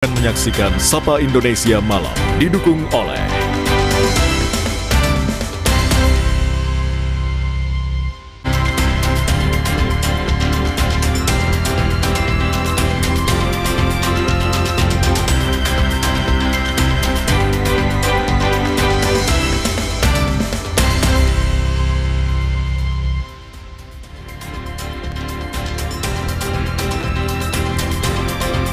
Menyaksikan Sapa Indonesia Malam didukung oleh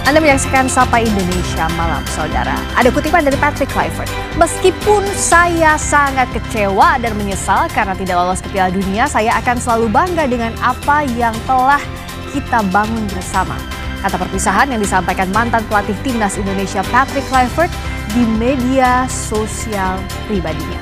Anda menyaksikan Sapa Indonesia Malam, saudara. Ada kutipan dari Patrick Kluivert. Meskipun saya sangat kecewa dan menyesal karena tidak lolos ke Piala Dunia, saya akan selalu bangga dengan apa yang telah kita bangun bersama. Kata perpisahan yang disampaikan mantan pelatih timnas Indonesia Patrick Kluivert di media sosial pribadinya.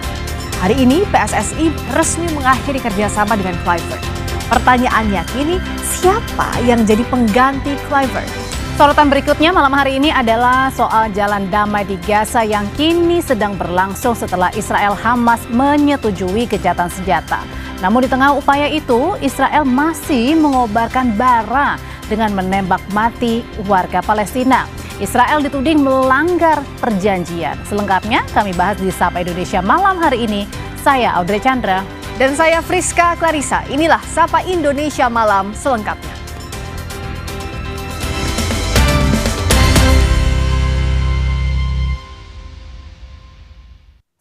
Hari ini PSSI resmi mengakhiri kerjasama dengan Kluivert. Pertanyaannya kini, siapa yang jadi pengganti Kluivert? Sorotan berikutnya malam hari ini adalah soal jalan damai di Gaza yang kini sedang berlangsung setelah Israel Hamas menyetujui gencatan senjata. Namun di tengah upaya itu, Israel masih mengobarkan bara dengan menembak mati warga Palestina. Israel dituding melanggar perjanjian. Selengkapnya kami bahas di Sapa Indonesia Malam hari ini. Saya Audrey Chandra. Dan saya Friska Clarissa. Inilah Sapa Indonesia Malam selengkapnya.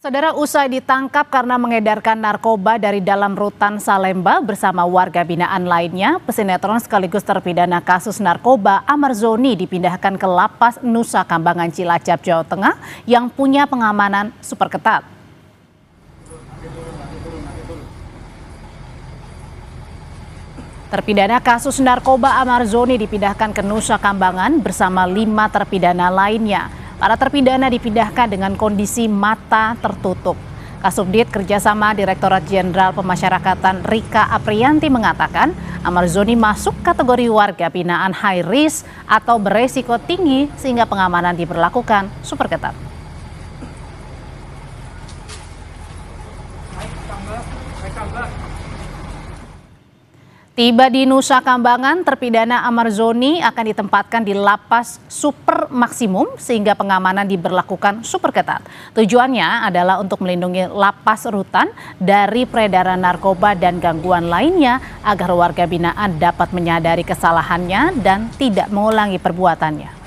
Saudara, usai ditangkap karena mengedarkan narkoba dari dalam rutan Salemba bersama warga binaan lainnya, pesinetron sekaligus terpidana kasus narkoba Amar Zoni dipindahkan ke Lapas Nusa Kambangan Cilacap, Jawa Tengah yang punya pengamanan super ketat. Terpidana kasus narkoba Amar Zoni dipindahkan ke Nusa Kambangan bersama 5 terpidana lainnya. Para terpidana dipindahkan dengan kondisi mata tertutup. Kasubdit Kerjasama Direktorat Jenderal Pemasyarakatan Rika Aprianti mengatakan Amar Zoni masuk kategori warga binaan high risk atau beresiko tinggi sehingga pengamanan diberlakukan super ketat. Tiba di Nusa Kambangan, terpidana Amar Zoni akan ditempatkan di lapas super maksimum sehingga pengamanan diberlakukan super ketat. Tujuannya adalah untuk melindungi lapas rutan dari peredaran narkoba dan gangguan lainnya agar warga binaan dapat menyadari kesalahannya dan tidak mengulangi perbuatannya.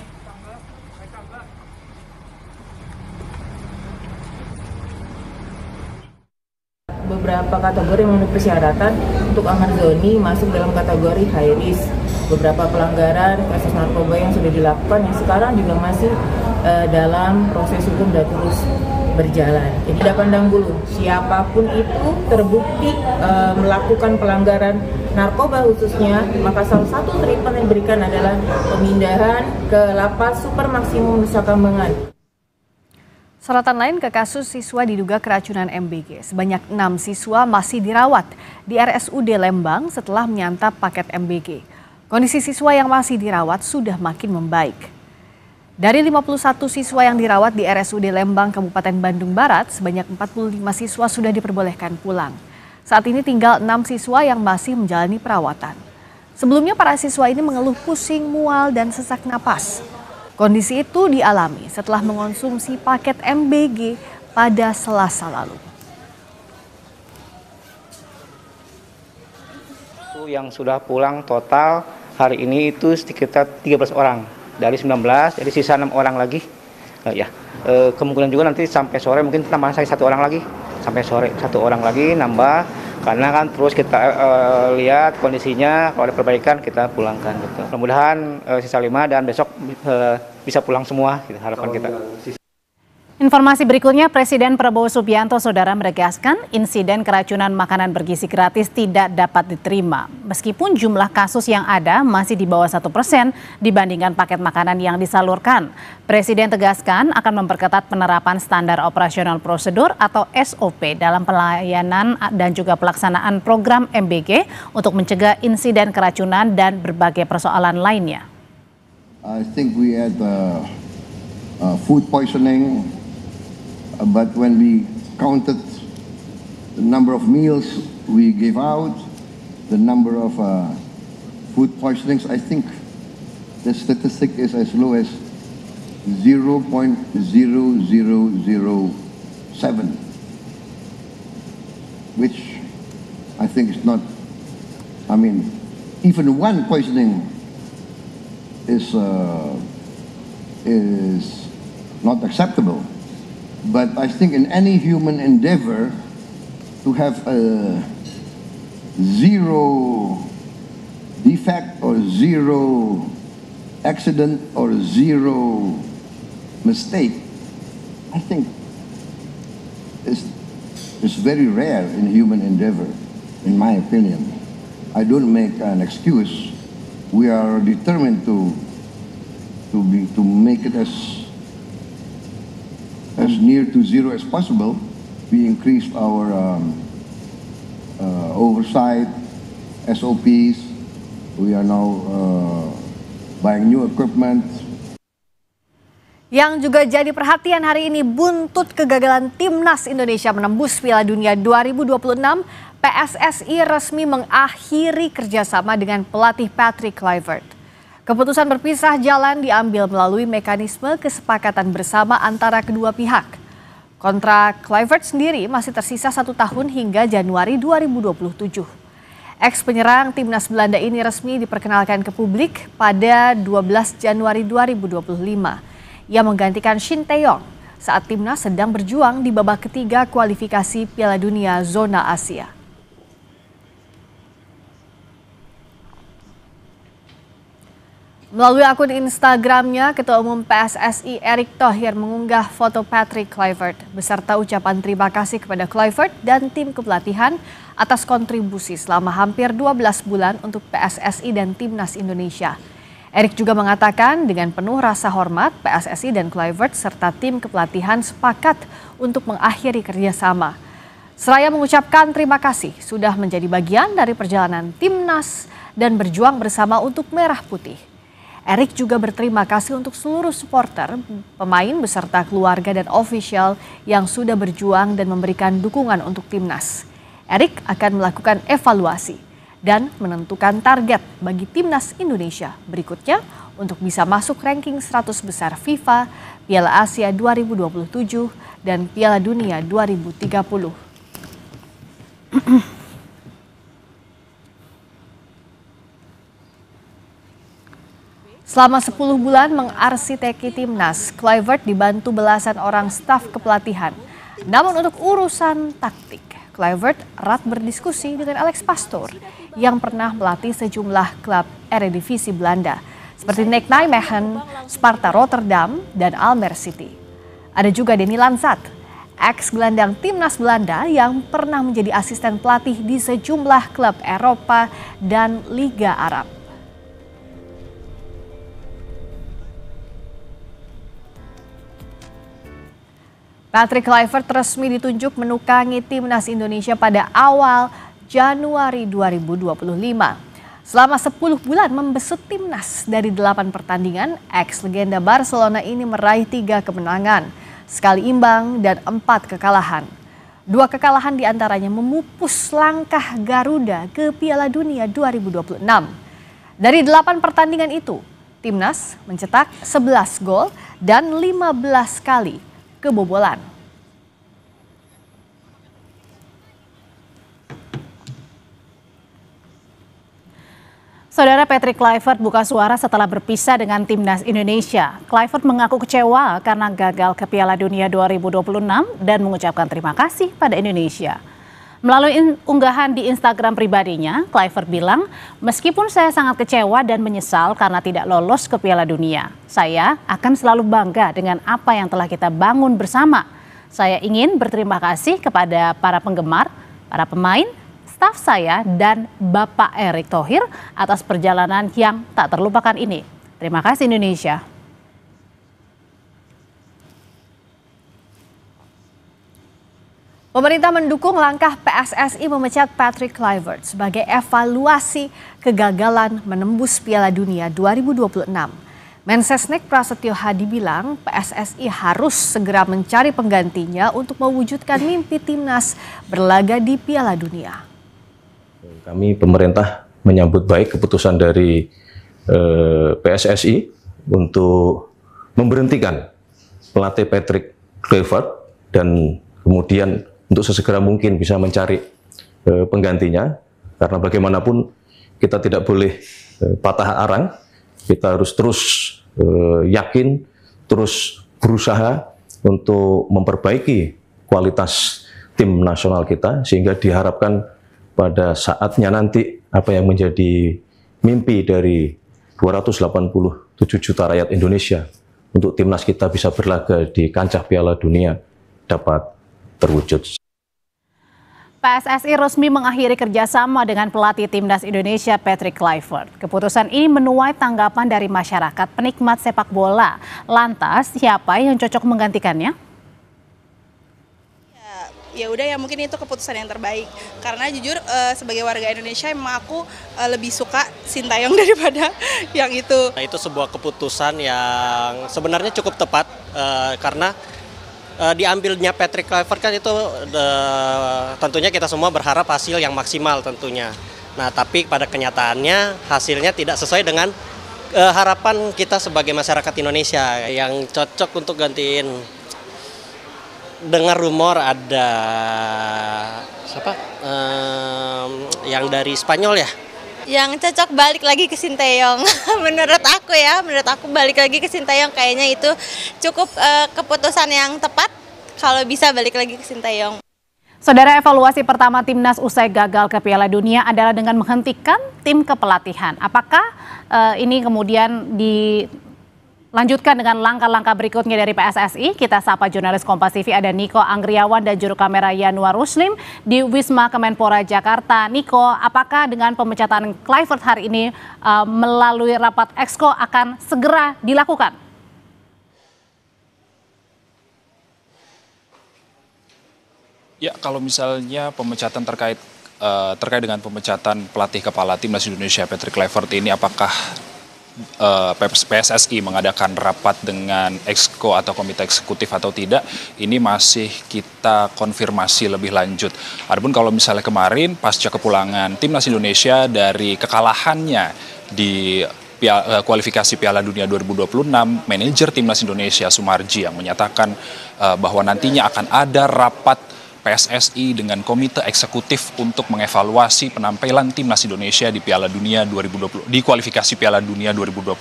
Beberapa kategori memenuhi persyaratan untuk Amar Zoni masuk dalam kategori high risk. Beberapa pelanggaran kasus narkoba yang sudah dilakukan yang sekarang juga masih dalam proses hukum dan terus berjalan. Jadi tidak pandang bulu, siapapun itu terbukti melakukan pelanggaran narkoba khususnya, maka salah satu treatment yang diberikan adalah pemindahan ke lapas super maksimum Nusa Kambangan. Sorotan lain ke kasus siswa diduga keracunan MBG. Sebanyak 6 siswa masih dirawat di RSUD Lembang setelah menyantap paket MBG. Kondisi siswa yang masih dirawat sudah makin membaik. Dari 51 siswa yang dirawat di RSUD Lembang, Kabupaten Bandung Barat, sebanyak 45 siswa sudah diperbolehkan pulang. Saat ini tinggal 6 siswa yang masih menjalani perawatan. Sebelumnya para siswa ini mengeluh pusing, mual, dan sesak napas. Kondisi itu dialami setelah mengonsumsi paket MBG pada Selasa lalu. Yang sudah pulang total hari ini itu sekitar 13 orang dari 19, jadi sisa 6 orang lagi. Kemungkinan juga nanti sampai sore mungkin tambah saya 1 orang lagi, sampai sore 1 orang lagi nambah. Karena kan terus kita lihat kondisinya, kalau ada perbaikan kita pulangkan gitu. Mudah-mudahan sisa 5 dan besok bisa pulang semua, gitu, harapan kita. Informasi berikutnya, Presiden Prabowo Subianto saudara menegaskan insiden keracunan makanan bergizi gratis tidak dapat diterima. Meskipun jumlah kasus yang ada masih di bawah 1% dibandingkan paket makanan yang disalurkan. Presiden tegaskan akan memperketat penerapan standar operasional prosedur atau SOP dalam pelayanan dan juga pelaksanaan program MBG untuk mencegah insiden keracunan dan berbagai persoalan lainnya. I think we had food poisoning. But when we counted the number of meals we gave out, the number of food poisonings, I think the statistic is as low as 0.0007, which I think is not, I mean, even one poisoning is not acceptable. But I think in any human endeavor to have a zero defect or zero accident or zero mistake, I think is very rare in human endeavor, in my opinion. I don't make an excuse. We are determined to make it as near to zero as possible. We increased our oversight, SOPs. We are now buying new equipment. Yang juga jadi perhatian hari ini, buntut kegagalan Timnas Indonesia menembus Piala Dunia 2026, PSSI resmi mengakhiri kerjasama dengan pelatih Patrick Kluivert. Keputusan berpisah jalan diambil melalui mekanisme kesepakatan bersama antara kedua pihak. Kontrak Kluivert sendiri masih tersisa 1 tahun hingga Januari 2027. Ex-penyerang Timnas Belanda ini resmi diperkenalkan ke publik pada 12 Januari 2025. Ia menggantikan Shin Tae-yong saat Timnas sedang berjuang di babak ketiga kualifikasi Piala Dunia zona Asia. Melalui akun Instagramnya, Ketua Umum PSSI Erick Thohir mengunggah foto Patrick Kluivert beserta ucapan terima kasih kepada Kluivert dan tim kepelatihan atas kontribusi selama hampir 12 bulan untuk PSSI dan Timnas Indonesia. Erick juga mengatakan dengan penuh rasa hormat PSSI dan Kluivert serta tim kepelatihan sepakat untuk mengakhiri kerjasama. Seraya mengucapkan terima kasih sudah menjadi bagian dari perjalanan Timnas dan berjuang bersama untuk Merah Putih. Erick juga berterima kasih untuk seluruh supporter, pemain beserta keluarga dan ofisial yang sudah berjuang dan memberikan dukungan untuk Timnas. Erick akan melakukan evaluasi dan menentukan target bagi Timnas Indonesia berikutnya untuk bisa masuk ranking 100 besar FIFA, Piala Asia 2027, dan Piala Dunia 2030. Selama 10 bulan mengarsiteki Timnas, Kluivert dibantu belasan orang staf kepelatihan. Namun untuk urusan taktik, Kluivert erat berdiskusi dengan Alex Pastoor yang pernah melatih sejumlah klub Eredivisie Belanda seperti NEC Nijmegen, Sparta Rotterdam, dan Almere City. Ada juga Denny Lansat, ex-gelandang Timnas Belanda yang pernah menjadi asisten pelatih di sejumlah klub Eropa dan Liga Arab. Patrick Kluivert resmi ditunjuk menukangi Timnas Indonesia pada awal Januari 2025. Selama 10 bulan membesut Timnas dari 8 pertandingan, ex-legenda Barcelona ini meraih 3 kemenangan, sekali imbang dan 4 kekalahan. 2 kekalahan diantaranya memupus langkah Garuda ke Piala Dunia 2026. Dari 8 pertandingan itu, Timnas mencetak 11 gol dan 15 kali kebobolan. Saudara, Patrick Kluivert buka suara setelah berpisah dengan Timnas Indonesia. Kluivert mengaku kecewa karena gagal ke Piala Dunia 2026 dan mengucapkan terima kasih pada Indonesia. Melalui unggahan di Instagram pribadinya, Kluivert bilang, meskipun saya sangat kecewa dan menyesal karena tidak lolos ke Piala Dunia, saya akan selalu bangga dengan apa yang telah kita bangun bersama. Saya ingin berterima kasih kepada para penggemar, para pemain, staf saya, dan Bapak Erick Thohir atas perjalanan yang tak terlupakan ini. Terima kasih Indonesia. Pemerintah mendukung langkah PSSI memecat Patrick Kluivert sebagai evaluasi kegagalan menembus Piala Dunia 2026. Mensesnek Prasetyo Hadi bilang PSSI harus segera mencari penggantinya untuk mewujudkan mimpi Timnas berlaga di Piala Dunia. Kami pemerintah menyambut baik keputusan dari PSSI untuk memberhentikan pelatih Patrick Kluivert dan kemudian untuk sesegera mungkin bisa mencari penggantinya, karena bagaimanapun kita tidak boleh patah arang, kita harus terus yakin, terus berusaha untuk memperbaiki kualitas tim nasional kita, sehingga diharapkan pada saatnya nanti apa yang menjadi mimpi dari 287 juta rakyat Indonesia untuk timnas kita bisa berlaga di kancah Piala Dunia dapat terwujud. PSSI resmi mengakhiri kerjasama dengan pelatih timnas Indonesia Patrick Kluivert. Keputusan ini menuai tanggapan dari masyarakat penikmat sepak bola. Lantas, siapa yang cocok menggantikannya? Ya udah ya, mungkin itu keputusan yang terbaik. Karena jujur sebagai warga Indonesia emang aku lebih suka Sintayong daripada yang itu. Itu sebuah keputusan yang sebenarnya cukup tepat karena diambilnya Patrick Kluivert kan itu tentunya kita semua berharap hasil yang maksimal tentunya. Nah, tapi pada kenyataannya hasilnya tidak sesuai dengan harapan kita sebagai masyarakat Indonesia. Yang cocok untuk gantiin, dengar rumor ada siapa? Yang dari Spanyol ya? Yang cocok balik lagi ke Sintayong. menurut aku balik lagi ke Sintayong kayaknya itu cukup keputusan yang tepat kalau bisa balik lagi ke Sintayong. Saudara, evaluasi pertama timnas usai gagal ke Piala Dunia adalah dengan menghentikan tim kepelatihan. Apakah ini kemudian dilanjutkan dengan langkah-langkah berikutnya dari PSSI? Kita sapa jurnalis Kompas TV, ada Niko Anggriawan dan juru kamera Yanuar Ruslim di Wisma Kemenpora Jakarta. Niko, apakah dengan pemecatan Kluivert hari ini melalui rapat Exco akan segera dilakukan? Ya, kalau misalnya pemecatan terkait dengan pemecatan pelatih kepala timnas Indonesia Patrick Kluivert ini, apakah PSSI mengadakan rapat dengan Exco atau komite eksekutif atau tidak, ini masih kita konfirmasi lebih lanjut. Adapun kalau misalnya kemarin pasca kepulangan timnas Indonesia dari kekalahannya di kualifikasi Piala Dunia 2026, manajer timnas Indonesia Sumarji yang menyatakan bahwa nantinya akan ada rapat PSSI dengan komite eksekutif untuk mengevaluasi penampilan timnas Indonesia di Piala Dunia 2020 di kualifikasi Piala Dunia 2026.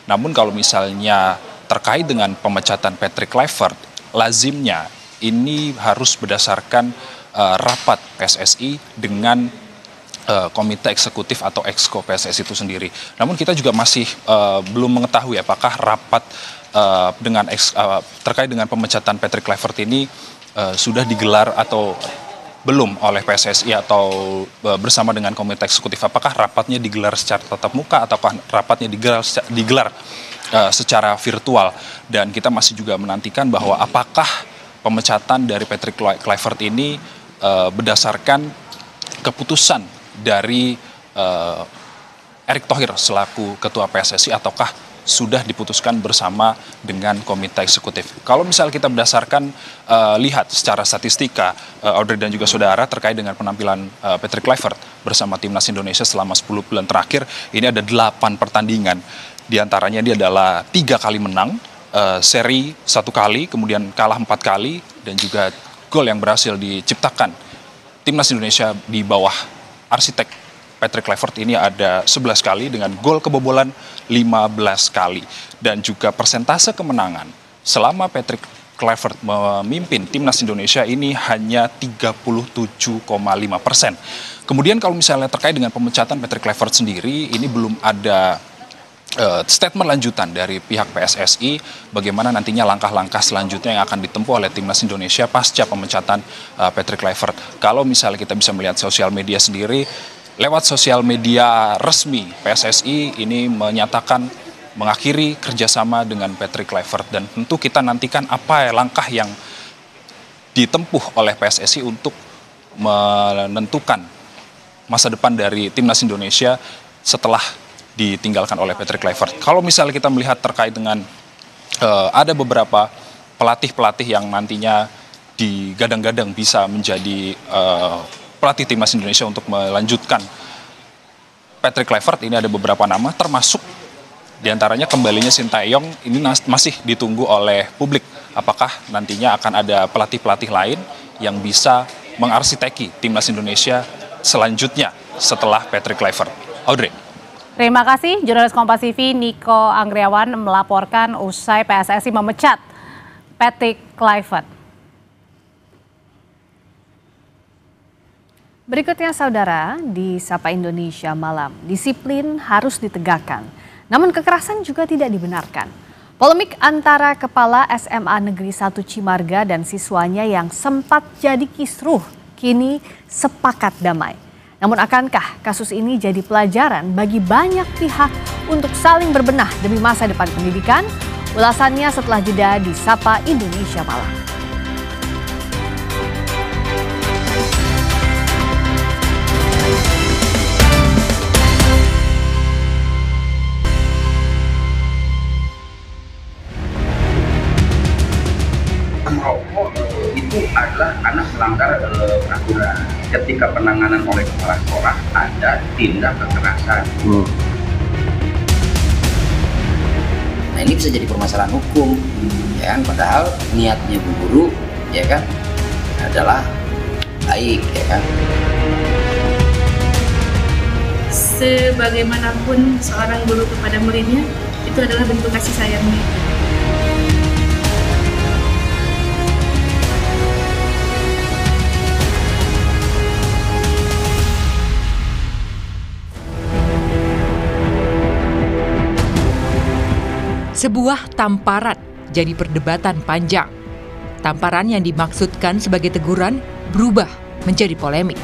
Namun kalau misalnya terkait dengan pemecatan Patrick Kluivert, lazimnya ini harus berdasarkan rapat PSSI dengan komite eksekutif atau Exco PSSI itu sendiri. Namun kita juga masih belum mengetahui apakah rapat terkait dengan pemecatan Patrick Kluivert ini sudah digelar atau belum oleh PSSI atau bersama dengan komite eksekutif. Apakah rapatnya digelar secara tatap muka ataukah rapatnya digelar secara virtual. Dan kita masih juga menantikan bahwa apakah pemecatan dari Patrick Kluivert ini berdasarkan keputusan dari Erick Thohir selaku ketua PSSI ataukah sudah diputuskan bersama dengan komite eksekutif. Kalau misalnya kita berdasarkan lihat secara statistika, Audrey dan juga saudara, terkait dengan penampilan Patrick Kluivert bersama timnas Indonesia selama 10 bulan terakhir, ini ada 8 pertandingan. Di antaranya dia adalah 3 kali menang, seri 1 kali, kemudian kalah 4 kali, dan juga gol yang berhasil diciptakan timnas Indonesia di bawah arsitek Patrick Kluivert ini ada 11 kali dengan gol kebobolan 15 kali. Dan juga persentase kemenangan selama Patrick Kluivert memimpin timnas Indonesia ini hanya 37,5%. Kemudian kalau misalnya terkait dengan pemecatan Patrick Kluivert sendiri, ini belum ada statement lanjutan dari pihak PSSI bagaimana nantinya langkah-langkah selanjutnya yang akan ditempuh oleh timnas Indonesia pasca pemecatan Patrick Kluivert. Kalau misalnya kita bisa melihat sosial media sendiri, lewat sosial media resmi PSSI ini menyatakan mengakhiri kerjasama dengan Patrick Kluivert, dan tentu kita nantikan apa langkah yang ditempuh oleh PSSI untuk menentukan masa depan dari timnas Indonesia setelah ditinggalkan oleh Patrick Kluivert. Kalau misalnya kita melihat terkait dengan ada beberapa pelatih-pelatih yang nantinya digadang-gadang bisa menjadi pelatih timnas Indonesia untuk melanjutkan Patrick Kluivert, ini ada beberapa nama termasuk Di antaranya kembalinya Sintayong ini masih ditunggu oleh publik. Apakah nantinya akan ada pelatih-pelatih lain yang bisa mengarsiteki timnas Indonesia selanjutnya setelah Patrick Kluivert. Audrey. Terima kasih, jurnalis Kompas TV Niko Anggriawan melaporkan usai PSSI memecat Patrick Kluivert. Berikutnya saudara, di Sapa Indonesia Malam, disiplin harus ditegakkan, namun kekerasan juga tidak dibenarkan. Polemik antara Kepala SMA Negeri 1 Cimarga dan siswanya yang sempat jadi kisruh, kini sepakat damai. Namun akankah kasus ini jadi pelajaran bagi banyak pihak untuk saling berbenah demi masa depan pendidikan? Ulasannya setelah jeda di Sapa Indonesia Malam. Merokok itu adalah anak melanggar peraturan. Ketika penanganan oleh kepala sekolah ada tindak kekerasan. Nah ini bisa jadi permasalahan hukum, ya kan? Padahal niatnya Bu Guru, ya kan, adalah baik, ya kan. Sebagaimanapun seorang guru kepada muridnya, itu adalah bentuk kasih sayangnya. Sebuah tamparan jadi perdebatan panjang. Tamparan yang dimaksudkan sebagai teguran berubah menjadi polemik.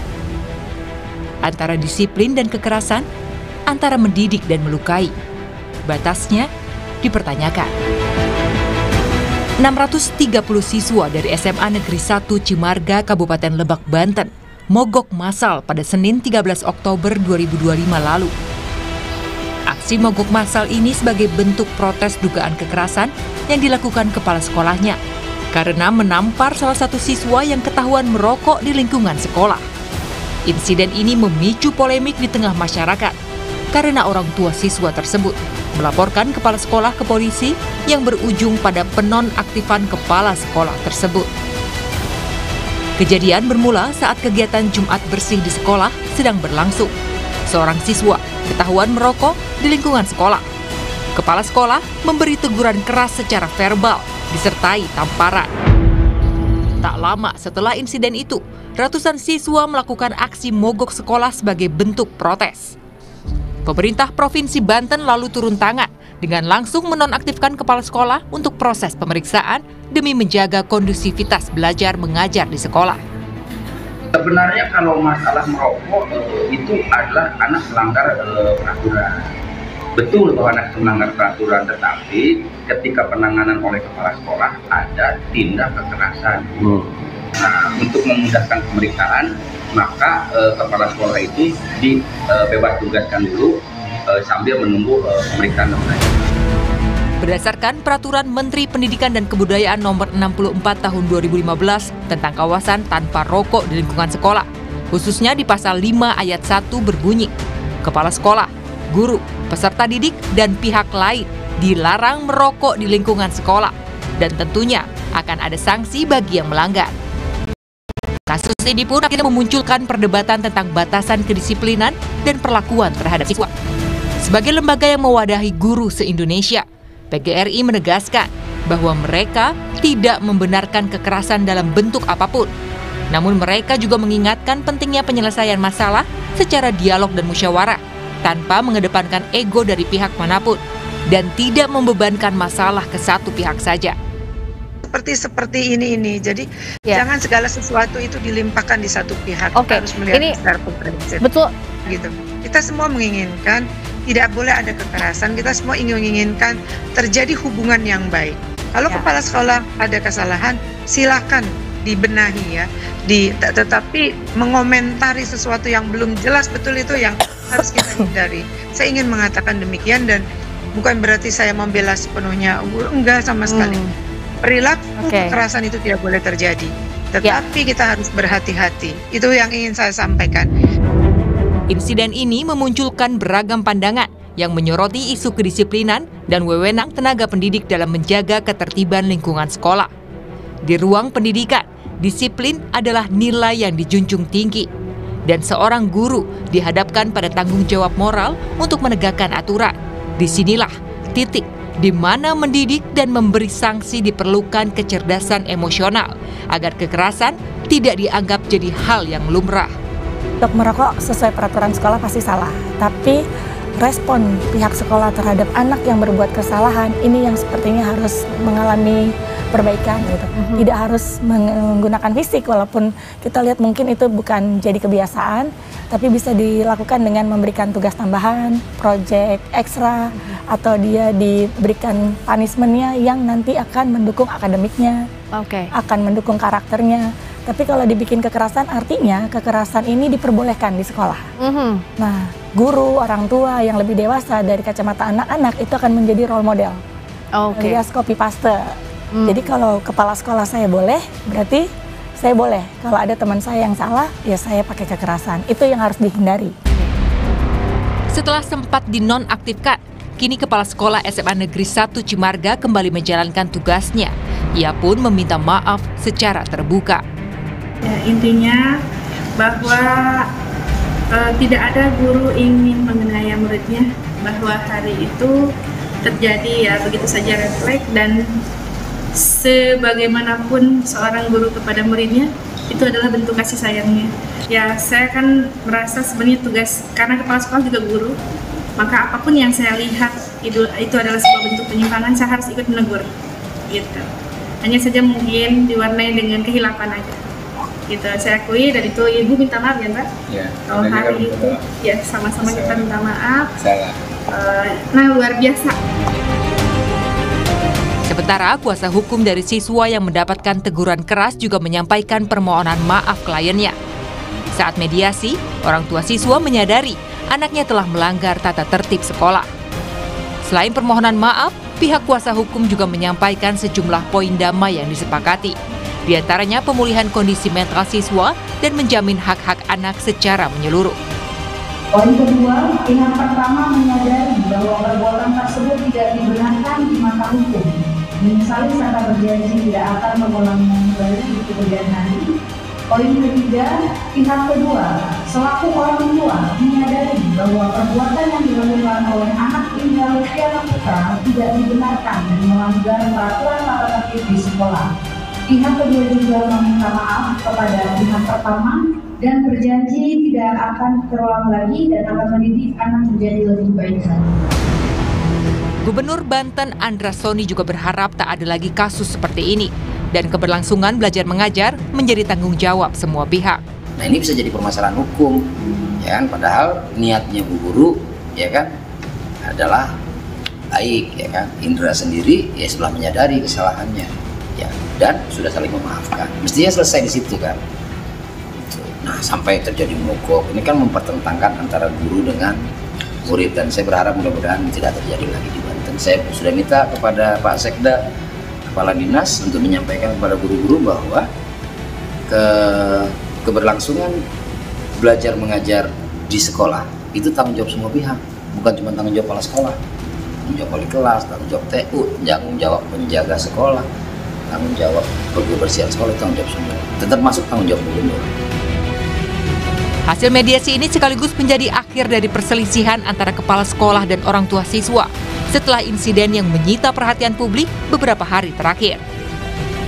Antara disiplin dan kekerasan, antara mendidik dan melukai. Batasnya dipertanyakan. 630 siswa dari SMA Negeri 1 Cimarga, Kabupaten Lebak, Banten, mogok massal pada Senin 13 Oktober 2025 lalu. Aksi mogok massal ini sebagai bentuk protes dugaan kekerasan yang dilakukan kepala sekolahnya karena menampar salah satu siswa yang ketahuan merokok di lingkungan sekolah. Insiden ini memicu polemik di tengah masyarakat karena orang tua siswa tersebut melaporkan kepala sekolah ke polisi yang berujung pada penonaktifan kepala sekolah tersebut. Kejadian bermula saat kegiatan Jumat bersih di sekolah sedang berlangsung. Seorang siswa ketahuan merokok di lingkungan sekolah. Kepala sekolah memberi teguran keras secara verbal, disertai tamparan. Tak lama setelah insiden itu, ratusan siswa melakukan aksi mogok sekolah sebagai bentuk protes. Pemerintah Provinsi Banten lalu turun tangan dengan langsung menonaktifkan kepala sekolah untuk proses pemeriksaan demi menjaga kondusivitas belajar mengajar di sekolah. Sebenarnya kalau masalah merokok itu adalah anak melanggar peraturan. Betul bahwa anak melanggar peraturan, tetapi ketika penanganan oleh kepala sekolah ada tindak kekerasan. Nah, untuk memudahkan pemeriksaan, maka kepala sekolah itu dibebas tugaskan dulu sambil menunggu pemeriksaan lanjutan. Berdasarkan Peraturan Menteri Pendidikan dan Kebudayaan Nomor 64 Tahun 2015 tentang kawasan tanpa rokok di lingkungan sekolah, khususnya di Pasal 5 Ayat 1 berbunyi, kepala sekolah, guru, peserta didik, dan pihak lain dilarang merokok di lingkungan sekolah, dan tentunya akan ada sanksi bagi yang melanggar. Kasus ini pun akhirnya memunculkan perdebatan tentang batasan kedisiplinan dan perlakuan terhadap siswa. Sebagai lembaga yang mewadahi guru se-Indonesia, PGRI menegaskan bahwa mereka tidak membenarkan kekerasan dalam bentuk apapun. Namun mereka juga mengingatkan pentingnya penyelesaian masalah secara dialog dan musyawarah, tanpa mengedepankan ego dari pihak manapun, dan tidak membebankan masalah ke satu pihak saja. Seperti ini. Jadi jangan segala sesuatu itu dilimpahkan di satu pihak. Kita harus melihat secara komprehensif. Betul. Gitu. Kita semua menginginkan tidak boleh ada kekerasan. Kita semua menginginkan terjadi hubungan yang baik. Kalau kepala sekolah ada kesalahan, silakan dibenahi ya. Tetapi mengomentari sesuatu yang belum jelas betul itu yang harus kita hindari. Saya ingin mengatakan demikian, dan bukan berarti saya membela sepenuhnya. Enggak sama sekali. Perilaku kekerasan itu tidak boleh terjadi. Tetapi kita harus berhati-hati. Itu yang ingin saya sampaikan. Insiden ini memunculkan beragam pandangan yang menyoroti isu kedisiplinan dan wewenang tenaga pendidik dalam menjaga ketertiban lingkungan sekolah. Di ruang pendidikan, disiplin adalah nilai yang dijunjung tinggi. Dan seorang guru dihadapkan pada tanggung jawab moral untuk menegakkan aturan. Disinilah titik di mana mendidik dan memberi sanksi diperlukan kecerdasan emosional agar kekerasan tidak dianggap jadi hal yang lumrah. Untuk merokok sesuai peraturan sekolah pasti salah, tapi respon pihak sekolah terhadap anak yang berbuat kesalahan ini yang sepertinya harus mengalami perbaikan gitu. Tidak harus menggunakan fisik, walaupun kita lihat mungkin itu bukan jadi kebiasaan, tapi bisa dilakukan dengan memberikan tugas tambahan, proyek ekstra, atau dia diberikan punishment-nya yang nanti akan mendukung akademiknya, akan mendukung karakternya. Tapi kalau dibikin kekerasan, artinya kekerasan ini diperbolehkan di sekolah. Nah, guru, orang tua yang lebih dewasa dari kacamata anak-anak itu akan menjadi role model. Alias copy paste. Jadi kalau kepala sekolah saya boleh, berarti saya boleh. Kalau ada teman saya yang salah, ya saya pakai kekerasan. Itu yang harus dihindari. Setelah sempat dinonaktifkan, kini Kepala Sekolah SMA Negeri 1 Cimarga kembali menjalankan tugasnya. Ia pun meminta maaf secara terbuka. Ya, intinya bahwa tidak ada guru ingin menganiaya muridnya, bahwa hari itu terjadi ya begitu saja refleks, dan sebagaimanapun seorang guru kepada muridnya itu adalah bentuk kasih sayangnya. Ya, saya kan merasa sebenarnya tugas, karena kepala sekolah juga guru, maka apapun yang saya lihat itu adalah sebuah bentuk penyimpangan, saya harus ikut menegur gitu. Hanya saja mungkin diwarnai dengan kehilapan aja gitu, saya akui, dan itu ibu minta maaf ya Mbak. Ya, kalau hari itu ya sama-sama kita minta maaf. Nah, luar biasa. Sementara kuasa hukum dari siswa yang mendapatkan teguran keras juga menyampaikan permohonan maaf kliennya. Saat mediasi, orang tua siswa menyadari anaknya telah melanggar tata tertib sekolah. Selain permohonan maaf, pihak kuasa hukum juga menyampaikan sejumlah poin damai yang disepakati. Di antaranya pemulihan kondisi mental siswa dan menjamin hak-hak anak secara menyeluruh. Poin kedua, pihak pertama menyadari bahwa perbuatan tersebut tidak dibenarkan di mata hukum. Menyesali serta berjanji tidak akan mengulangnya kembali di kemudian hari. Poin ketiga, pihak kedua selaku orang tua menyadari bahwa perbuatan yang dilakukan oleh anak Indra Lufiana Putra tidak dibenarkan dan melanggar peraturan tata tertib di sekolah. Pihak kedua juga meminta maaf kepada pihak pertama dan berjanji tidak akan terulang lagi dan akan mendidik anak menjadi lebih baik lagi. Gubernur Banten Andras Soni juga berharap tak ada lagi kasus seperti ini dan keberlangsungan belajar mengajar menjadi tanggung jawab semua pihak. Nah, ini bisa jadi permasalahan hukum, ya kan? Padahal niatnya Bu Guru, ya kan, adalah baik, ya kan? Indra sendiri ya setelah menyadari kesalahannya, ya, dan sudah saling memaafkan. Mestinya selesai di situ kan. Nah, sampai terjadi mogok, ini kan mempertentangkan antara guru dengan murid, dan saya berharap mudah-mudahan tidak terjadi lagi di Banten. Saya sudah minta kepada Pak Sekda, Kepala Dinas, untuk menyampaikan kepada guru-guru bahwa keberlangsungan belajar mengajar di sekolah itu tanggung jawab semua pihak, bukan cuma tanggung jawab kepala sekolah, tanggung jawab wali kelas, tanggung jawab TU, tanggung jawab penjaga sekolah, tanggung jawab kebersihan sekolah, tanggung jawab semua, tetap masuk tanggung jawab gubernur. Hasil mediasi ini sekaligus menjadi akhir dari perselisihan antara kepala sekolah dan orang tua siswa setelah insiden yang menyita perhatian publik beberapa hari terakhir.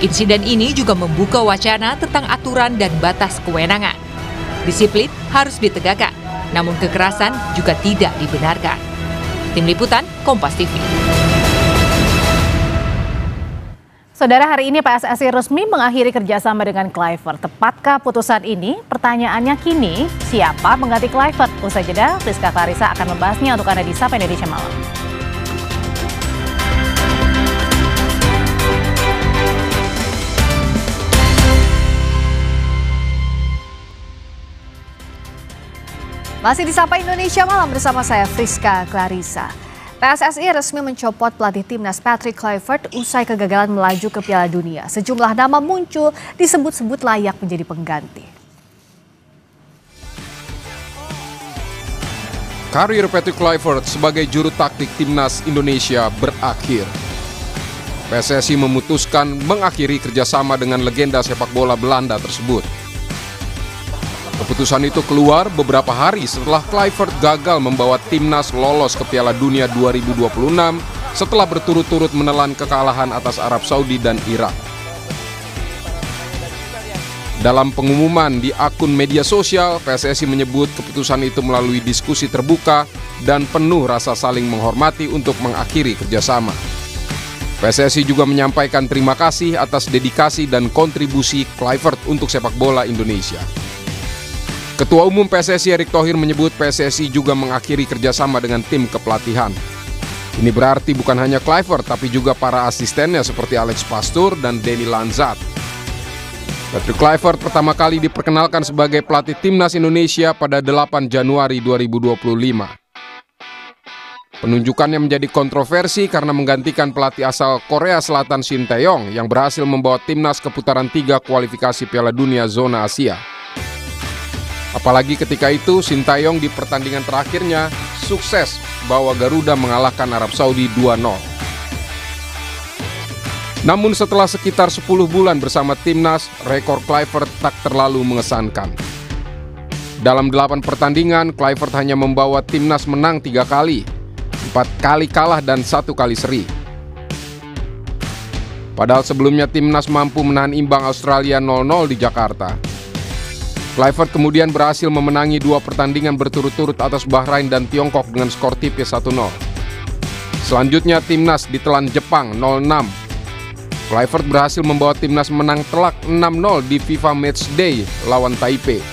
Insiden ini juga membuka wacana tentang aturan dan batas kewenangan. Disiplin harus ditegakkan, namun kekerasan juga tidak dibenarkan. Tim Liputan, Kompas TV. Saudara, hari ini PSSI resmi mengakhiri kerjasama dengan Kluivert. Tepatkah putusan ini? Pertanyaannya kini, siapa mengganti Kluivert? Usai jeda, Friska Clarissa akan membahasnya untuk Anda di Sapa Indonesia Malam. Masih di Sapa Indonesia Malam bersama saya Friska Clarissa. PSSI resmi mencopot pelatih timnas Patrick Kluivert usai kegagalan melaju ke Piala Dunia. Sejumlah nama muncul disebut-sebut layak menjadi pengganti. karir Patrick Kluivert sebagai juru taktik timnas Indonesia berakhir. PSSI memutuskan mengakhiri kerjasama dengan legenda sepak bola Belanda tersebut. Keputusan itu keluar beberapa hari setelah Kluivert gagal membawa timnas lolos ke Piala Dunia 2026 setelah berturut-turut menelan kekalahan atas Arab Saudi dan Irak. Dalam pengumuman di akun media sosial, PSSI menyebut keputusan itu melalui diskusi terbuka dan penuh rasa saling menghormati untuk mengakhiri kerjasama. PSSI juga menyampaikan terima kasih atas dedikasi dan kontribusi Kluivert untuk sepak bola Indonesia. Ketua Umum PSSI Erick Thohir menyebut PSSI juga mengakhiri kerjasama dengan tim kepelatihan. Ini berarti bukan hanya Kluivert, tapi juga para asistennya seperti Alex Pastoor dan Denny Lanzat. Patrick Kluivert pertama kali diperkenalkan sebagai pelatih timnas Indonesia pada 8 Januari 2025. Penunjukannya menjadi kontroversi karena menggantikan pelatih asal Korea Selatan Shin Tae-yong yang berhasil membawa timnas ke putaran 3 kualifikasi Piala Dunia Zona Asia. Apalagi ketika itu Shin Tae-yong di pertandingan terakhirnya sukses bawa Garuda mengalahkan Arab Saudi 2-0. Namun setelah sekitar 10 bulan bersama timnas, rekor Kluivert tak terlalu mengesankan. Dalam 8 pertandingan, Kluivert hanya membawa timnas menang 3 kali, 4 kali kalah dan 1 kali seri. Padahal sebelumnya timnas mampu menahan imbang Australia 0-0 di Jakarta. Kluivert kemudian berhasil memenangi 2 pertandingan berturut-turut atas Bahrain dan Tiongkok dengan skor tipis 1-0. Selanjutnya timnas ditelan Jepang 0-6. Kluivert berhasil membawa timnas menang telak 6-0 di FIFA Matchday lawan Taipei.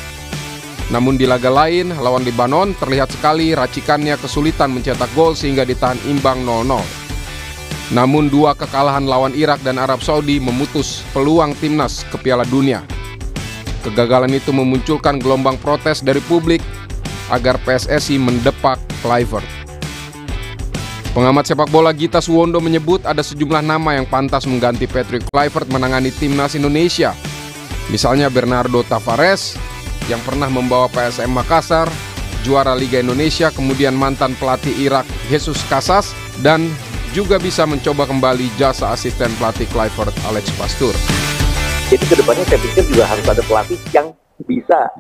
Namun di laga lain, lawan Lebanon, terlihat sekali racikannya kesulitan mencetak gol sehingga ditahan imbang 0-0. Namun 2 kekalahan lawan Irak dan Arab Saudi memutus peluang timnas ke Piala Dunia. Kegagalan itu memunculkan gelombang protes dari publik agar PSSI mendepak Kluivert. Pengamat sepak bola Gita Suwondo menyebut ada sejumlah nama yang pantas mengganti Patrick Kluivert menangani timnas Indonesia. Misalnya Bernardo Tavares yang pernah membawa PSM Makassar, juara Liga Indonesia, kemudian mantan pelatih Irak Jesus Casas, dan juga bisa mencoba kembali jasa asisten pelatih Kluivert Alex Pastoor. Jadi kedepannya saya pikir juga harus ada pelatih yang bisa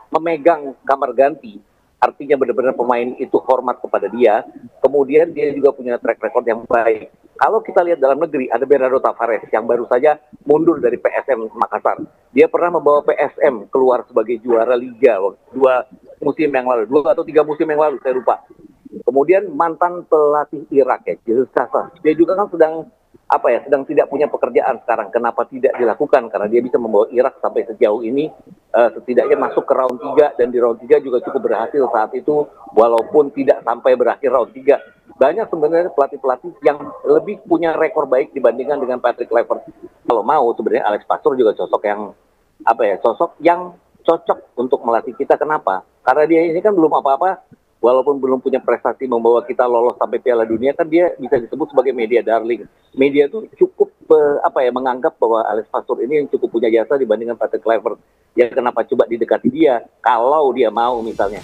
memegang kamar ganti. Artinya benar-benar pemain itu hormat kepada dia. Kemudian dia juga punya track record yang baik. Kalau kita lihat dalam negeri, ada Bernardo Tavares yang baru saja mundur dari PSM Makassar. Dia pernah membawa PSM keluar sebagai juara Liga 2 musim yang lalu, 2 atau 3 musim yang lalu, saya lupa. Kemudian mantan pelatih Irak ya, Jesus Casas. Dia juga kan sedang tidak punya pekerjaan sekarang. Kenapa tidak dilakukan? Karena dia bisa membawa Irak sampai sejauh ini, setidaknya masuk ke round 3, dan di round 3 juga cukup berhasil saat itu, walaupun tidak sampai berakhir round 3. Banyak sebenarnya pelatih-pelatih yang lebih punya rekor baik dibandingkan dengan Patrick Kluivert. Kalau mau sebenarnya Alex Pastoor juga sosok yang cocok untuk melatih kita. Kenapa? Karena dia ini kan belum apa-apa. Walaupun belum punya prestasi membawa kita lolos sampai Piala Dunia, kan dia bisa disebut sebagai media darling. Media itu cukup menganggap bahwa Alex Pastoor ini yang cukup punya jasa dibandingkan Patrick Kluivert. Ya kenapa coba didekati dia kalau dia mau misalnya.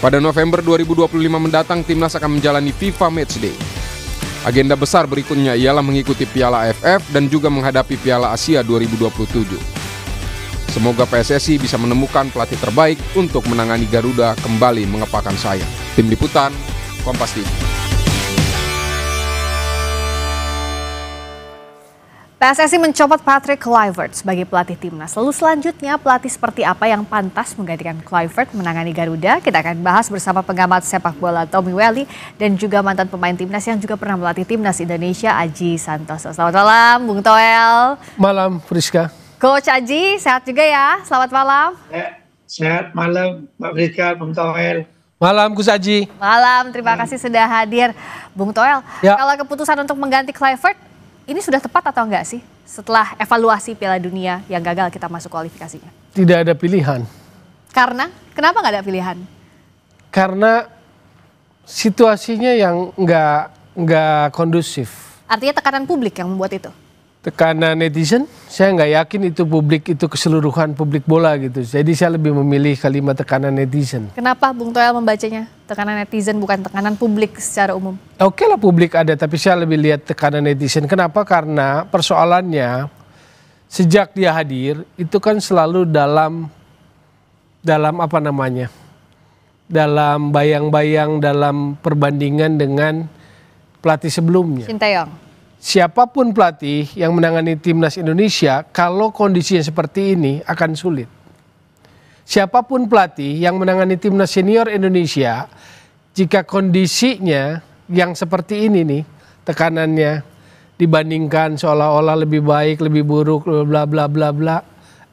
Pada November 2025 mendatang, timnas akan menjalani FIFA Matchday. Agenda besar berikutnya ialah mengikuti Piala AFF dan juga menghadapi Piala Asia 2027. Semoga PSSI bisa menemukan pelatih terbaik untuk menangani Garuda kembali mengepakkan sayap. Tim Liputan, Kompas TV. PSSI mencopot Patrick Kluivert sebagai pelatih timnas. Lalu selanjutnya pelatih seperti apa yang pantas menggantikan Kluivert menangani Garuda? Kita akan bahas bersama pengamat sepak bola Tommy Welly dan juga mantan pemain timnas yang juga pernah melatih timnas Indonesia, Aji Santoso. Selamat malam, Bung Toel. Malam, Friska. Coach Aji, sehat juga ya? Selamat malam. Sehat malam, Mbak Friska, Bung Toel. Malam, Gus Aji. Malam, terima kasih sudah hadir. Bung Toel, kalau keputusan untuk mengganti Kluivert, ini sudah tepat atau enggak sih? Setelah evaluasi Piala Dunia yang gagal kita masuk kualifikasinya. Tidak ada pilihan. Karena? Kenapa nggak ada pilihan? Karena situasinya yang nggak kondusif. Artinya tekanan publik yang membuat itu? Tekanan netizen, saya nggak yakin itu publik itu keseluruhan publik bola gitu. Jadi saya lebih memilih kalimat tekanan netizen. Kenapa Bung Toel membacanya tekanan netizen bukan tekanan publik secara umum? Oke lah publik ada, tapi saya lebih lihat tekanan netizen. Kenapa? Karena persoalannya sejak dia hadir itu kan selalu dalam apa namanya? Dalam bayang-bayang, dalam perbandingan dengan pelatih sebelumnya. Sinteyong. Siapapun pelatih yang menangani timnas Indonesia, kalau kondisinya seperti ini akan sulit. Siapapun pelatih yang menangani timnas senior Indonesia, jika kondisinya yang seperti ini nih, tekanannya dibandingkan seolah-olah lebih baik, lebih buruk, bla bla bla bla,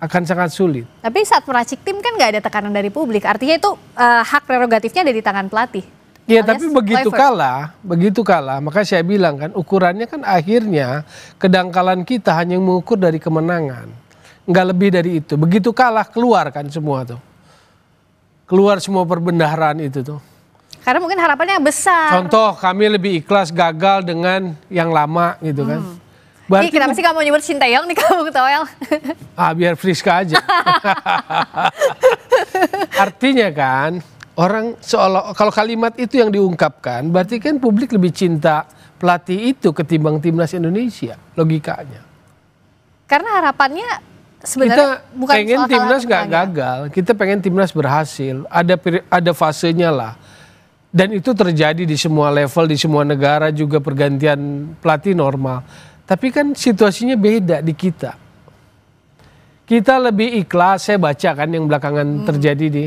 akan sangat sulit. Tapi saat meracik tim kan nggak ada tekanan dari publik, artinya itu hak prerogatifnya ada di tangan pelatih. Iya, tapi begitu kalah, maka saya bilang kan ukurannya kan akhirnya kedangkalan kita hanya mengukur dari kemenangan, nggak lebih dari itu. Begitu kalah keluar kan semua tuh, keluar semua perbendaharaan itu tuh. Karena mungkin harapannya besar. Contoh kami lebih ikhlas gagal dengan yang lama gitu kan. Berarti kenapa sih kamu nyebut Sinteyong nih kamu Toel? Biar Friska aja. Artinya kan. Orang seolah kalau kalimat itu yang diungkapkan berarti kan publik lebih cinta pelatih itu ketimbang timnas Indonesia, logikanya. Karena harapannya sebenarnya kita bukan pengen timnas nggak gagal, kita pengen timnas berhasil, ada fasenya lah. Dan itu terjadi di semua level, di semua negara juga pergantian pelatih normal. Tapi kan situasinya beda di kita. Kita lebih ikhlas, saya baca kan yang belakangan terjadi di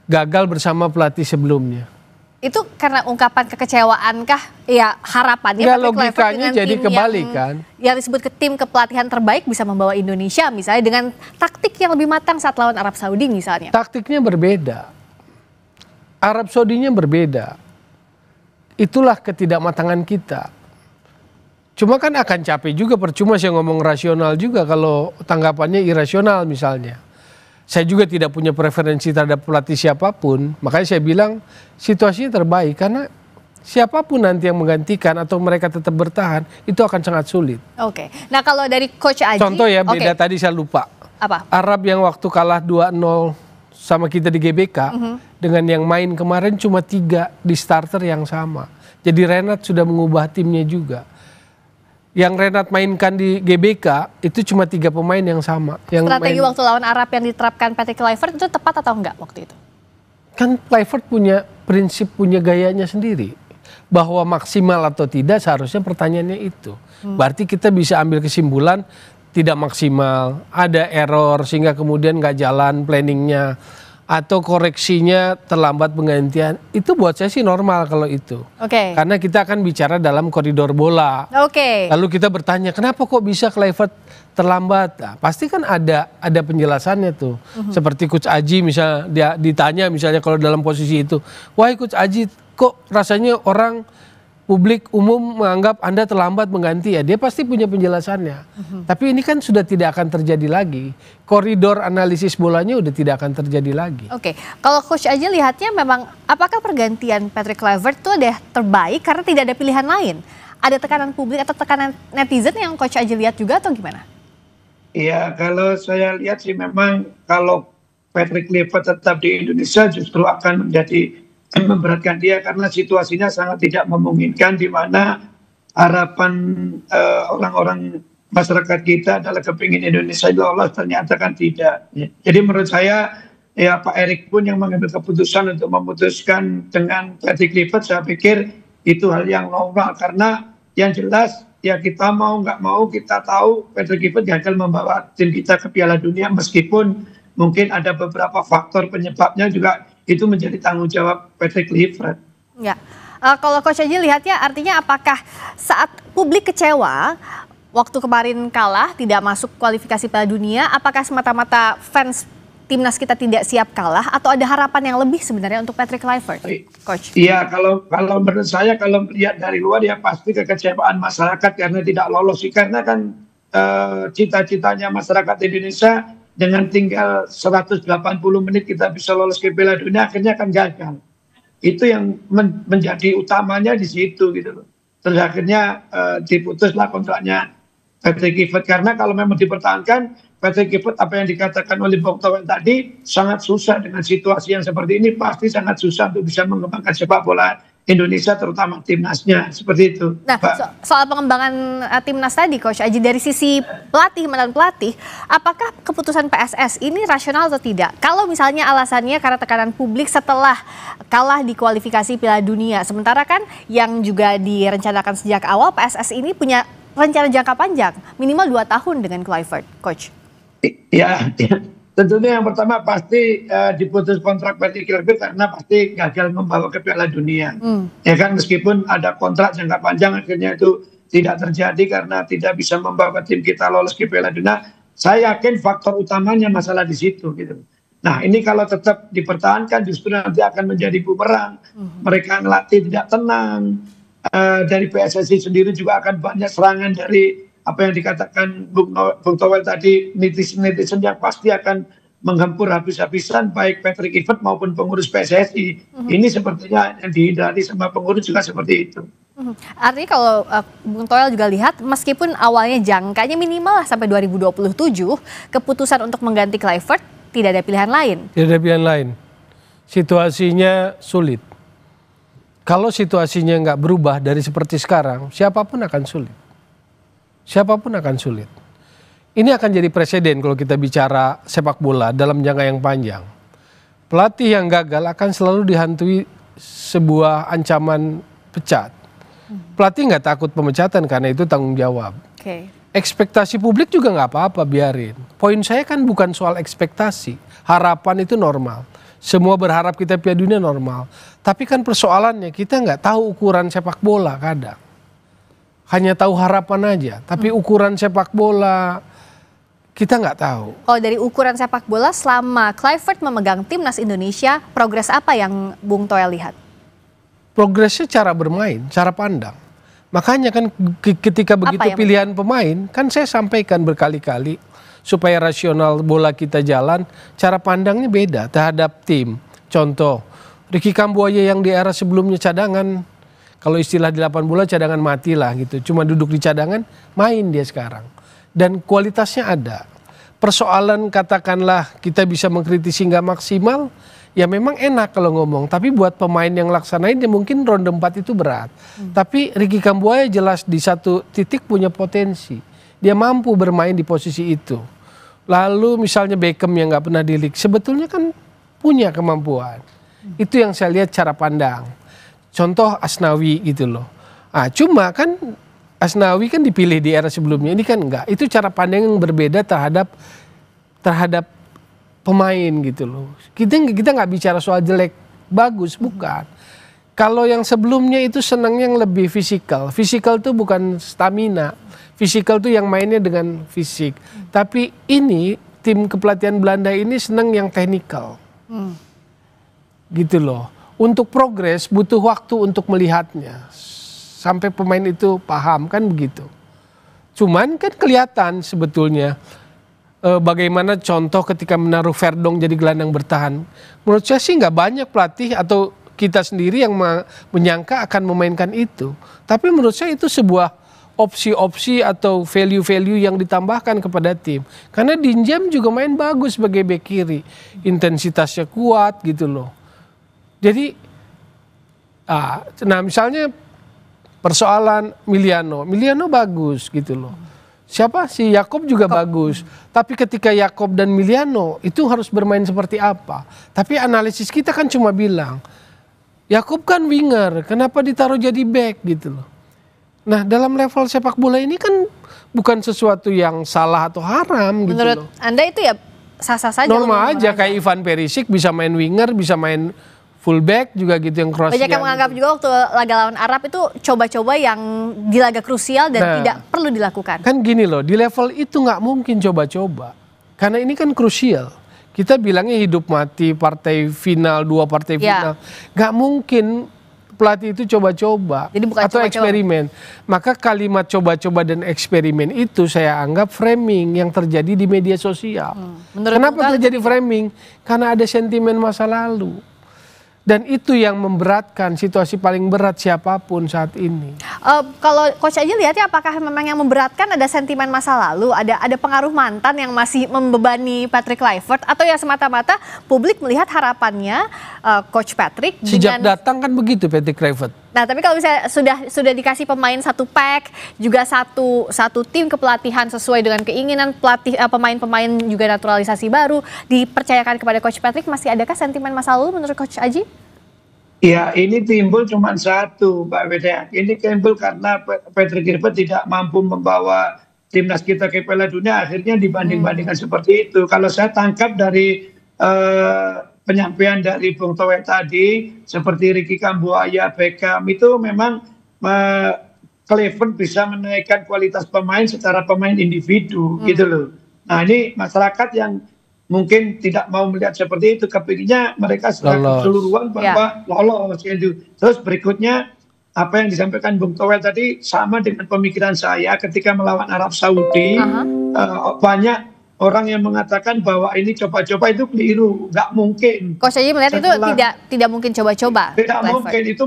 gagal bersama pelatih sebelumnya. Itu karena ungkapan kekecewaankah? Ya harapannya ya, logikanya jadi kebalik kan. Yang disebut ke tim kepelatihan terbaik bisa membawa Indonesia misalnya dengan taktik yang lebih matang saat lawan Arab Saudi misalnya. Taktiknya berbeda. Arab Saudinya berbeda. Itulah ketidakmatangan kita. Cuma kan akan capek juga, percuma saya ngomong rasional juga kalau tanggapannya irasional misalnya. Saya juga tidak punya preferensi terhadap pelatih siapapun, makanya saya bilang situasinya terbaik karena siapapun nanti yang menggantikan atau mereka tetap bertahan itu akan sangat sulit. Oke, nah kalau dari Coach Aji. Contoh ya beda tadi saya lupa. Apa? Arab yang waktu kalah 2-0 sama kita di GBK dengan yang main kemarin cuma 3 di starter yang sama. Jadi Renat sudah mengubah timnya juga. Yang Renat mainkan di GBK itu cuma 3 pemain yang sama. Yang strategi waktu lawan Arab yang diterapkan Patrick Kluivert itu tepat atau enggak waktu itu? Kan Kluivert punya prinsip, punya gayanya sendiri. Bahwa maksimal atau tidak seharusnya pertanyaannya itu. Berarti kita bisa ambil kesimpulan tidak maksimal, ada error sehingga kemudian nggak jalan planningnya. Atau koreksinya terlambat penggantian, itu buat saya sih normal kalau itu. Karena kita akan bicara dalam koridor bola. Lalu kita bertanya kenapa kok bisa Kluivert terlambat? Nah, pasti kan ada penjelasannya tuh. Seperti Coach Aji misalnya dia ditanya misalnya kalau dalam posisi itu, wah Coach Aji kok rasanya orang publik umum menganggap Anda terlambat mengganti ya, dia pasti punya penjelasannya. Tapi ini kan sudah tidak akan terjadi lagi. Koridor analisis bolanya udah tidak akan terjadi lagi. Kalau Coach aja lihatnya memang apakah pergantian Patrick Kluivert itu ada terbaik karena tidak ada pilihan lain? Ada tekanan publik atau tekanan netizen yang Coach aja lihat juga atau gimana? Iya, kalau saya lihat sih memang kalau Patrick Kluivert tetap di Indonesia justru akan menjadi memberatkan dia karena situasinya sangat tidak memungkinkan di mana harapan orang-orang masyarakat kita adalah kepingin Indonesia lolos ternyata kan tidak. Jadi menurut saya ya Pak Erik pun yang mengambil keputusan untuk memutuskan dengan Patrick Kluivert saya pikir itu hal yang normal karena yang jelas ya kita mau nggak mau kita tahu Patrick Kluivert gagal membawa tim kita ke Piala Dunia meskipun mungkin ada beberapa faktor penyebabnya juga itu menjadi tanggung jawab Patrick Kluivert. Ya, kalau Coach Aji lihatnya artinya apakah saat publik kecewa waktu kemarin kalah tidak masuk kualifikasi Piala Dunia, apakah semata-mata fans timnas kita tidak siap kalah atau ada harapan yang lebih sebenarnya untuk Patrick Kluivert, Coach? Iya, kalau menurut saya kalau melihat dari luar ya pasti kekecewaan masyarakat karena tidak lolos karena kan cita-citanya masyarakat Indonesia dengan tinggal 180 menit kita bisa lolos ke Piala Dunia akhirnya akan gagal. Itu yang menjadi utamanya di situ gitu loh. Terus akhirnya diputuslah kontraknya Patrick Kluivert, karena kalau memang dipertahankan Patrick Kluivert, apa yang dikatakan oleh Bung Toel tadi, sangat susah dengan situasi yang seperti ini, pasti sangat susah untuk bisa mengembangkan sepak bola Indonesia, terutama timnasnya, seperti itu. Nah, soal pengembangan timnas tadi, Coach Aji, dari sisi pelatih, mantan pelatih, apakah keputusan PSS ini rasional atau tidak? Kalau misalnya alasannya karena tekanan publik setelah kalah di kualifikasi Piala Dunia, sementara kan yang juga direncanakan sejak awal, PSS ini punya rencana jangka panjang, minimal 2 tahun dengan Kluivert, Coach. Ya. Tentunya yang pertama pasti diputus kontrak Patrick Kluivert karena pasti gagal membawa ke Piala Dunia. Ya kan, meskipun ada kontrak jangka panjang, akhirnya itu tidak terjadi karena tidak bisa membawa tim kita lolos ke Piala Dunia. Saya yakin faktor utamanya masalah di situ gitu. Nah, ini kalau tetap dipertahankan justru nanti akan menjadi bumerang. Mereka ngelatih tidak tenang. Dari PSSI sendiri juga akan banyak serangan dari apa yang dikatakan Bung Toel tadi, netizen yang pasti akan menggempur habis-habisan baik Patrick Kluivert maupun pengurus PSSI. Ini sepertinya yang dihindari sama pengurus juga seperti itu. Artinya kalau Bung Toel juga lihat, meskipun awalnya jangkanya minimal lah sampai 2027, keputusan untuk mengganti Kluivert tidak ada pilihan lain. Tidak ada pilihan lain. Situasinya sulit. Kalau situasinya nggak berubah dari seperti sekarang, siapapun akan sulit. Siapapun akan sulit. Ini akan jadi presiden kalau kita bicara sepak bola dalam jangka yang panjang. Pelatih yang gagal akan selalu dihantui sebuah ancaman pecat. Pelatih nggak takut pemecatan karena itu tanggung jawab. Ekspektasi publik juga nggak apa-apa, biarin. Poin saya kan bukan soal ekspektasi. Harapan itu normal. Semua berharap kita Piala Dunia normal. Tapi kan persoalannya kita nggak tahu ukuran sepak bola kadang. Hanya tahu harapan aja, tapi ukuran sepak bola kita nggak tahu. Kalau dari ukuran sepak bola selama Kluivert memegang timnas Indonesia, progres apa yang Bung Toel lihat? Progresnya cara bermain, cara pandang. Makanya kan ketika begitu pilihan pemain, kan saya sampaikan berkali-kali supaya rasional bola kita jalan, cara pandangnya beda terhadap tim. Contoh, Ricky Kambuaya yang di era sebelumnya cadangan, kalau istilah di 8 bola cadangan mati lah gitu. Cuma duduk di cadangan, main dia sekarang. Dan kualitasnya ada. Persoalan katakanlah kita bisa mengkritisi nggak maksimal, ya memang enak kalau ngomong. Tapi buat pemain yang laksanain ya mungkin ronde 4 itu berat. Tapi Ricky Kambuaya jelas di satu titik punya potensi. Dia mampu bermain di posisi itu. Lalu misalnya Beckham yang nggak pernah di league, sebetulnya kan punya kemampuan. Itu yang saya lihat cara pandang. Contoh Asnawi gitu loh. Cuma kan Asnawi kan dipilih di era sebelumnya, ini kan enggak. Itu cara pandang yang berbeda terhadap pemain gitu loh. Kita nggak bicara soal jelek, bagus, bukan. Kalau yang sebelumnya itu senang yang lebih fisikal. Fisikal tuh bukan stamina. Fisikal tuh yang mainnya dengan fisik. Tapi ini tim kepelatihan Belanda ini senang yang teknikal. Gitu loh. Untuk progres butuh waktu untuk melihatnya. Sampai pemain itu paham, kan begitu. Cuman kan kelihatan sebetulnya bagaimana contoh ketika menaruh Verdong jadi gelandang bertahan. Menurut saya sih nggak banyak pelatih atau kita sendiri yang menyangka akan memainkan itu. Tapi menurut saya itu sebuah opsi-opsi atau value-value yang ditambahkan kepada tim. Karena Dinjam juga main bagus sebagai bek kiri. Intensitasnya kuat gitu loh. Jadi, nah misalnya persoalan Miliano bagus gitu loh. Siapa? Si Yakob juga bagus. Tapi ketika Yakob dan Miliano itu harus bermain seperti apa? Tapi analisis kita kan cuma bilang, Yakob kan winger, kenapa ditaruh jadi back gitu loh. Nah dalam level sepak bola ini kan bukan sesuatu yang salah atau haram gitu loh. Menurut Anda itu ya sah-sah saja? Normal aja, kayak Ivan Perisic bisa main winger, bisa main fullback juga gitu yang cross. Banyak yang menganggap juga waktu laga lawan Arab itu coba-coba yang di laga krusial dan tidak perlu dilakukan. Kan gini loh, di level itu nggak mungkin coba-coba. Karena ini kan krusial. Kita bilangnya hidup mati, partai final, 2 partai final. Nggak mungkin pelatih itu coba-coba atau eksperimen. Maka kalimat coba-coba dan eksperimen itu saya anggap framing yang terjadi di media sosial. Kenapa terjadi framing? Karena ada sentimen masa lalu. Dan itu yang memberatkan, situasi paling berat siapapun saat ini. Kalau Coach Aji lihatnya apakah memang yang memberatkan ada sentimen masa lalu, ada pengaruh mantan yang masih membebani Patrick Kluivert, atau ya semata-mata publik melihat harapannya Coach Patrick sejak datang kan begitu Patrick Kluivert. Nah, tapi kalau misalnya sudah dikasih pemain satu pack, juga satu tim kepelatihan sesuai dengan keinginan pelatih, pemain-pemain juga naturalisasi baru dipercayakan kepada Coach Patrick, masih adakah sentimen masa lalu menurut Coach Aji? Ya, ini timbul cuma satu, Mbak Wedea. Ini timbul karena Patrick Kluivert tidak mampu membawa timnas kita ke Piala Dunia, akhirnya dibanding-bandingkan seperti itu. Kalau saya tangkap dari penyampaian dari Bung Toel tadi, seperti Ricky Kambuaya, Beckham, itu memang Kluivert bisa menaikkan kualitas pemain secara pemain individu, gitu loh. Nah, ini masyarakat yang mungkin tidak mau melihat seperti itu, kepikirnya mereka sudah keseluruhan bahwa lolos gitu. Terus berikutnya apa yang disampaikan Bung Toel tadi sama dengan pemikiran saya ketika melawan Arab Saudi. Banyak orang yang mengatakan bahwa ini coba-coba, itu keliru, nggak mungkin. Coach Aji melihat itu tidak mungkin coba-coba. Tidak mungkin, itu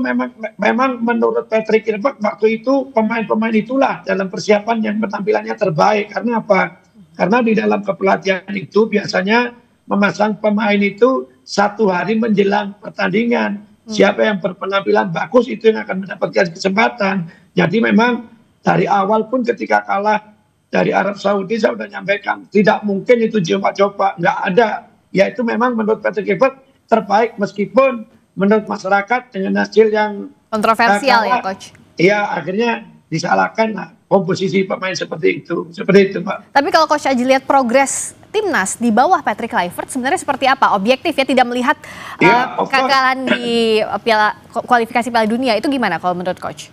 memang menurut Patrick Kluivert waktu itu pemain-pemain itulah dalam persiapan yang penampilannya terbaik. Karena apa? Karena di dalam kepelatihan itu biasanya memasang pemain itu 1 hari menjelang pertandingan. Siapa yang berpenampilan bagus itu yang akan mendapatkan kesempatan. Jadi memang dari awal pun ketika kalah dari Arab Saudi, saya sudah nyampaikan, tidak mungkin itu coba-coba, nggak ada. Ya itu memang menurut Patrick Kluivert terbaik, meskipun menurut masyarakat dengan hasil yang kontroversial ya Coach. Iya, akhirnya disalahkan komposisi pemain seperti itu Pak. Tapi kalau Coach Aji lihat progres timnas di bawah Patrick Kluivert sebenarnya seperti apa? Objektif ya, tidak melihat kekalahan di kualifikasi Piala Dunia, itu gimana kalau menurut Coach?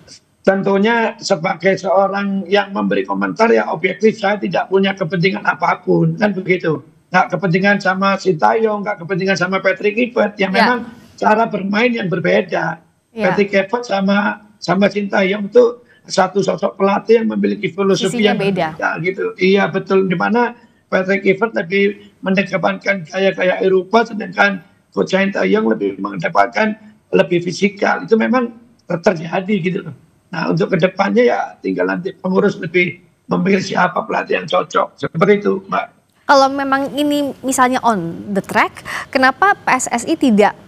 Tentunya sebagai seorang yang memberi komentar ya objektif, saya tidak punya kepentingan apapun, kan begitu. Nggak kepentingan sama Sintayong, nggak kepentingan sama Patrick Kluivert, yang memang cara bermain yang berbeda. Patrick Kluivert sama Sintayong itu satu sosok pelatih yang memiliki filosofi yang beda gitu. Iya betul, di mana Patrick Kluivert lebih mengedepankan gaya-gaya Eropa, sedangkan Coach Sintayong lebih mengedepankan lebih fisikal. Itu memang terjadi gitu loh. Nah, untuk kedepannya ya tinggal nanti pengurus lebih memilih siapa pelatih yang cocok, seperti itu Mbak. Kalau memang ini misalnya on the track, kenapa PSSI tidak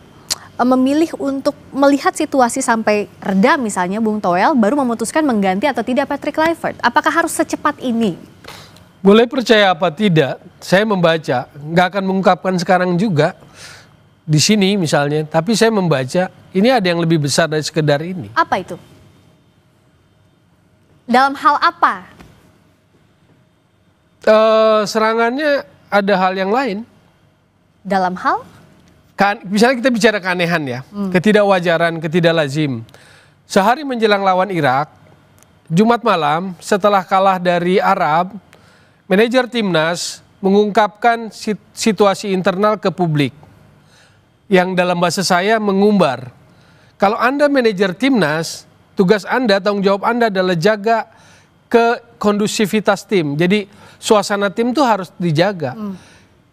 memilih untuk melihat situasi sampai reda misalnya Bung Toel baru memutuskan mengganti atau tidak Patrick Kluivert? Apakah harus secepat ini? Boleh percaya apa tidak, saya membaca, nggak akan mengungkapkan sekarang juga di sini misalnya, tapi saya membaca ini ada yang lebih besar dari sekedar ini. Apa itu? Dalam hal apa? Serangannya ada hal yang lain. Dalam hal? Misalnya kita bicara keanehan ya, ketidakwajaran, ketidaklazim. Sehari menjelang lawan Irak, Jumat malam setelah kalah dari Arab, manajer timnas mengungkapkan situasi internal ke publik. Yang dalam bahasa saya mengumbar. Kalau Anda manajer timnas, tugas Anda, tanggung jawab Anda adalah jaga kekondusivitas tim. Jadi suasana tim itu harus dijaga.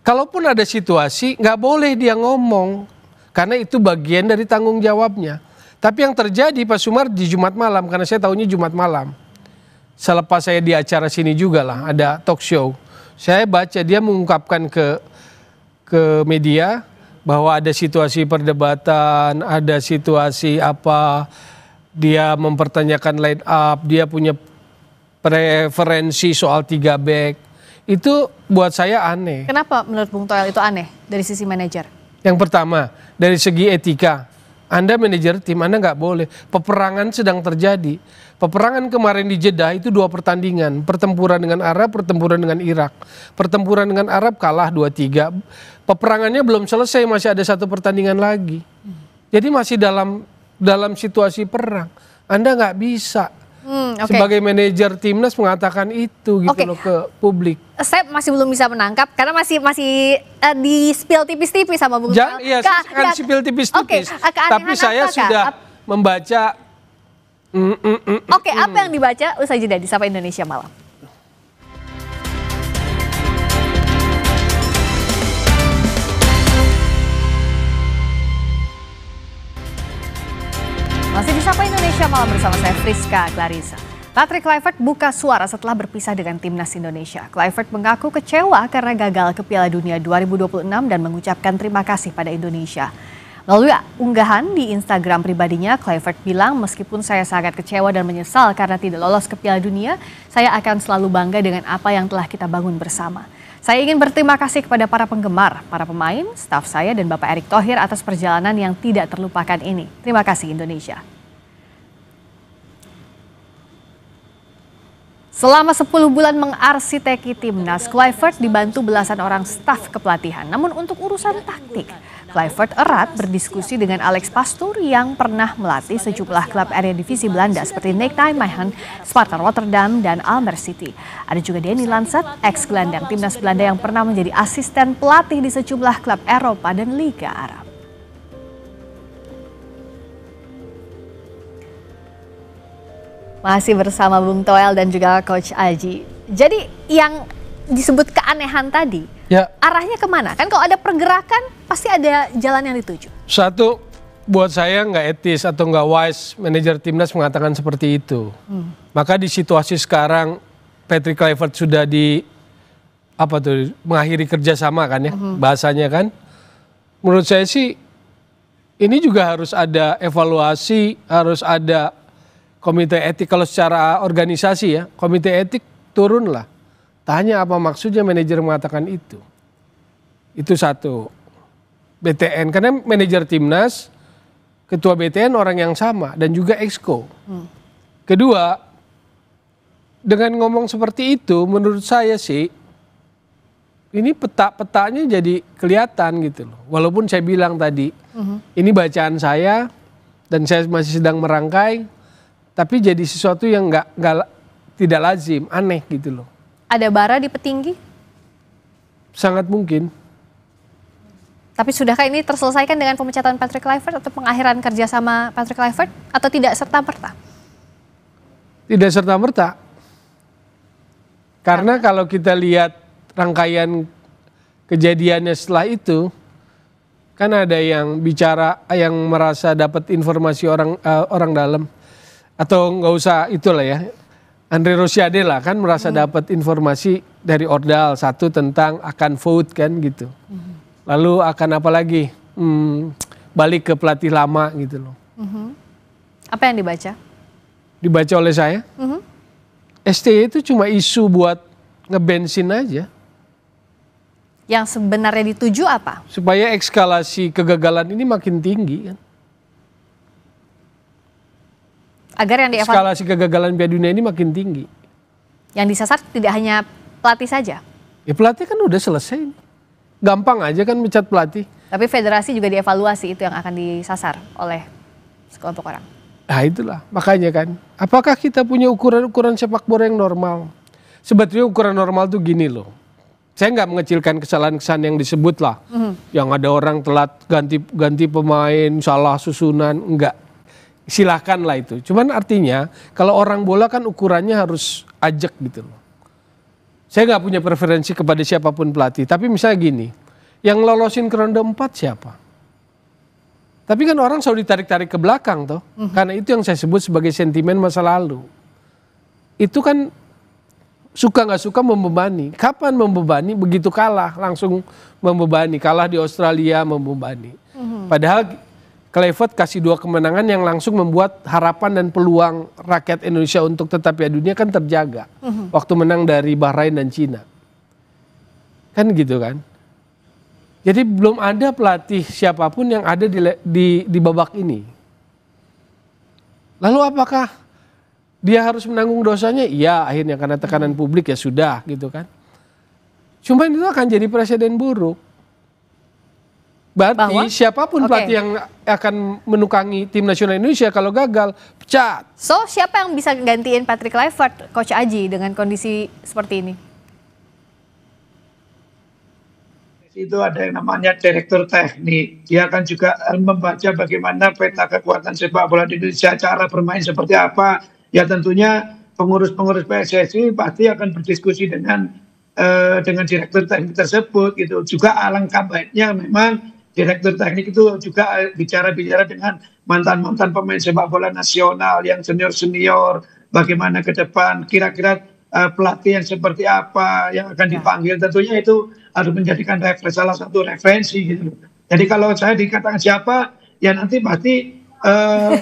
Kalaupun ada situasi, nggak boleh dia ngomong. Karena itu bagian dari tanggung jawabnya. Tapi yang terjadi Pak Sumar di Jumat malam, karena saya tahunya Jumat malam. Selepas saya di acara sini juga lah, ada talk show. Saya baca dia mengungkapkan ke media bahwa ada situasi perdebatan, ada situasi apa, dia mempertanyakan line up, dia punya preferensi soal 3 back. Itu buat saya aneh. Kenapa menurut Bung Toel itu aneh dari sisi manajer? Yang pertama, dari segi etika. Anda manajer tim, Anda nggak boleh. Peperangan sedang terjadi. Peperangan kemarin di Jeddah itu 2 pertandingan. Pertempuran dengan Arab, pertempuran dengan Irak. Pertempuran dengan Arab kalah 2-3. Peperangannya belum selesai, masih ada 1 pertandingan lagi. Jadi masih dalam situasi perang. Anda nggak bisa sebagai manajer timnas mengatakan itu gitu loh ke publik. Saya masih belum bisa menangkap karena masih di spill tipis-tipis sama Bung Toel. Iya, kan spill tipis-tipis. Tapi saya sudah membaca. Apa yang dibaca? Usai jeda di Sapa Indonesia Malam. Masih di Sapa Indonesia Malam bersama saya Friska Clarissa. Patrick Kluivert buka suara setelah berpisah dengan timnas Indonesia. Kluivert mengaku kecewa karena gagal ke Piala Dunia 2026 dan mengucapkan terima kasih pada Indonesia. Melalui unggahan di Instagram pribadinya, Kluivert bilang, meskipun saya sangat kecewa dan menyesal karena tidak lolos ke Piala Dunia, saya akan selalu bangga dengan apa yang telah kita bangun bersama. Saya ingin berterima kasih kepada para penggemar, para pemain, staf saya dan Bapak Erick Thohir atas perjalanan yang tidak terlupakan ini. Terima kasih Indonesia. Selama 10 bulan mengarsiteki timnas, Kluivert dibantu belasan orang staf kepelatihan. Namun untuk urusan taktik, Kluivert erat berdiskusi dengan Alex Pastoor yang pernah melatih sejumlah klub Eredivisie Belanda seperti NEC Nijmegen, Sparta Rotterdam, dan Almere City. Ada juga Denny Lancet, ex-gelandang timnas Belanda yang pernah menjadi asisten pelatih di sejumlah klub Eropa dan Liga Arab. Masih bersama Bung Toel dan juga Coach Aji. Jadi yang disebut keanehan tadi, ya, arahnya kemana? Kan kalau ada pergerakan pasti ada jalan yang dituju. Satu, buat saya nggak etis atau nggak wise manajer timnas mengatakan seperti itu. Maka di situasi sekarang Patrick Kluivert sudah mengakhiri kerjasama kan ya, bahasanya kan. Menurut saya sih ini juga harus ada evaluasi, harus ada komite etik. Kalau secara organisasi ya, komite etik turunlah. Tanya apa maksudnya manajer mengatakan itu. Itu satu. BTN, karena manajer timnas, ketua BTN orang yang sama dan juga exco. Kedua, dengan ngomong seperti itu menurut saya sih, ini peta-petanya jadi kelihatan gitu loh. Walaupun saya bilang tadi, ini bacaan saya dan saya masih sedang merangkai, tapi jadi sesuatu yang tidak lazim, aneh gitu loh. Ada bara di petinggi? Sangat mungkin. Tapi sudahkah ini terselesaikan dengan pemecatan Patrick Kluivert atau pengakhiran kerjasama Patrick Kluivert atau tidak serta-merta? Tidak serta-merta. Karena kalau kita lihat rangkaian kejadiannya setelah itu, kan ada yang bicara, yang merasa dapat informasi orang dalam. Atau nggak usah itulah ya, Andre Rosiade lah kan merasa dapat informasi dari Ordal, satu tentang akan vote kan gitu. Lalu akan apa lagi, balik ke pelatih lama gitu loh. Apa yang dibaca? Dibaca oleh saya, STY itu cuma isu buat ngebensin aja. Yang sebenarnya dituju apa? Supaya eskalasi kegagalan ini makin tinggi kan. Agar yang eskalasi kegagalan Piala Dunia ini makin tinggi. Yang disasar tidak hanya pelatih saja? Ya pelatih kan udah selesai. Gampang aja kan mencat pelatih. Tapi federasi juga dievaluasi, itu yang akan disasar oleh sekelompok orang. Nah itulah, makanya kan. Apakah kita punya ukuran sepak bola yang normal? Sebetulnya ukuran normal tuh gini loh. Saya nggak mengecilkan kesalahan-kesalahan yang disebut lah. Yang ada orang telat ganti pemain, salah susunan, enggak. Silahkan lah itu. Cuman artinya kalau orang bola kan ukurannya harus ajak gitu loh. Saya nggak punya preferensi kepada siapapun pelatih. Tapi misalnya gini, yang lolosin ke ronde 4 siapa? Tapi kan orang selalu ditarik-tarik ke belakang toh. Karena itu yang saya sebut sebagai sentimen masa lalu. Itu kan suka nggak suka membebani. Kapan membebani? Begitu kalah langsung membebani. Kalah di Australia membebani. Padahal Kluivert kasih 2 kemenangan yang langsung membuat harapan dan peluang rakyat Indonesia untuk tetap Piala Dunia kan terjaga. Waktu menang dari Bahrain dan Cina. Kan gitu kan. Jadi belum ada pelatih siapapun yang ada di babak ini. Lalu apakah dia harus menanggung dosanya? Iya, akhirnya karena tekanan publik ya sudah gitu kan. Cuma itu akan jadi presiden buruk. Berarti siapapun pelatih yang akan menukangi tim nasional Indonesia kalau gagal, pecat. So, siapa yang bisa gantiin Patrick Kluivert, Coach Aji, dengan kondisi seperti ini? Itu ada yang namanya direktur teknik. Dia akan juga membaca bagaimana peta kekuatan sepak bola di Indonesia, cara bermain seperti apa. Ya tentunya pengurus-pengurus PSSI pasti akan berdiskusi dengan direktur teknik tersebut gitu. Juga alangkah baiknya memang direktur teknik itu juga bicara-bicara dengan mantan-mantan pemain sepak bola nasional yang senior-senior, bagaimana ke depan, kira-kira pelatih yang seperti apa yang akan dipanggil. Tentunya itu harus menjadikan salah satu referensi gitu. Jadi kalau saya dikatakan siapa, ya nanti pasti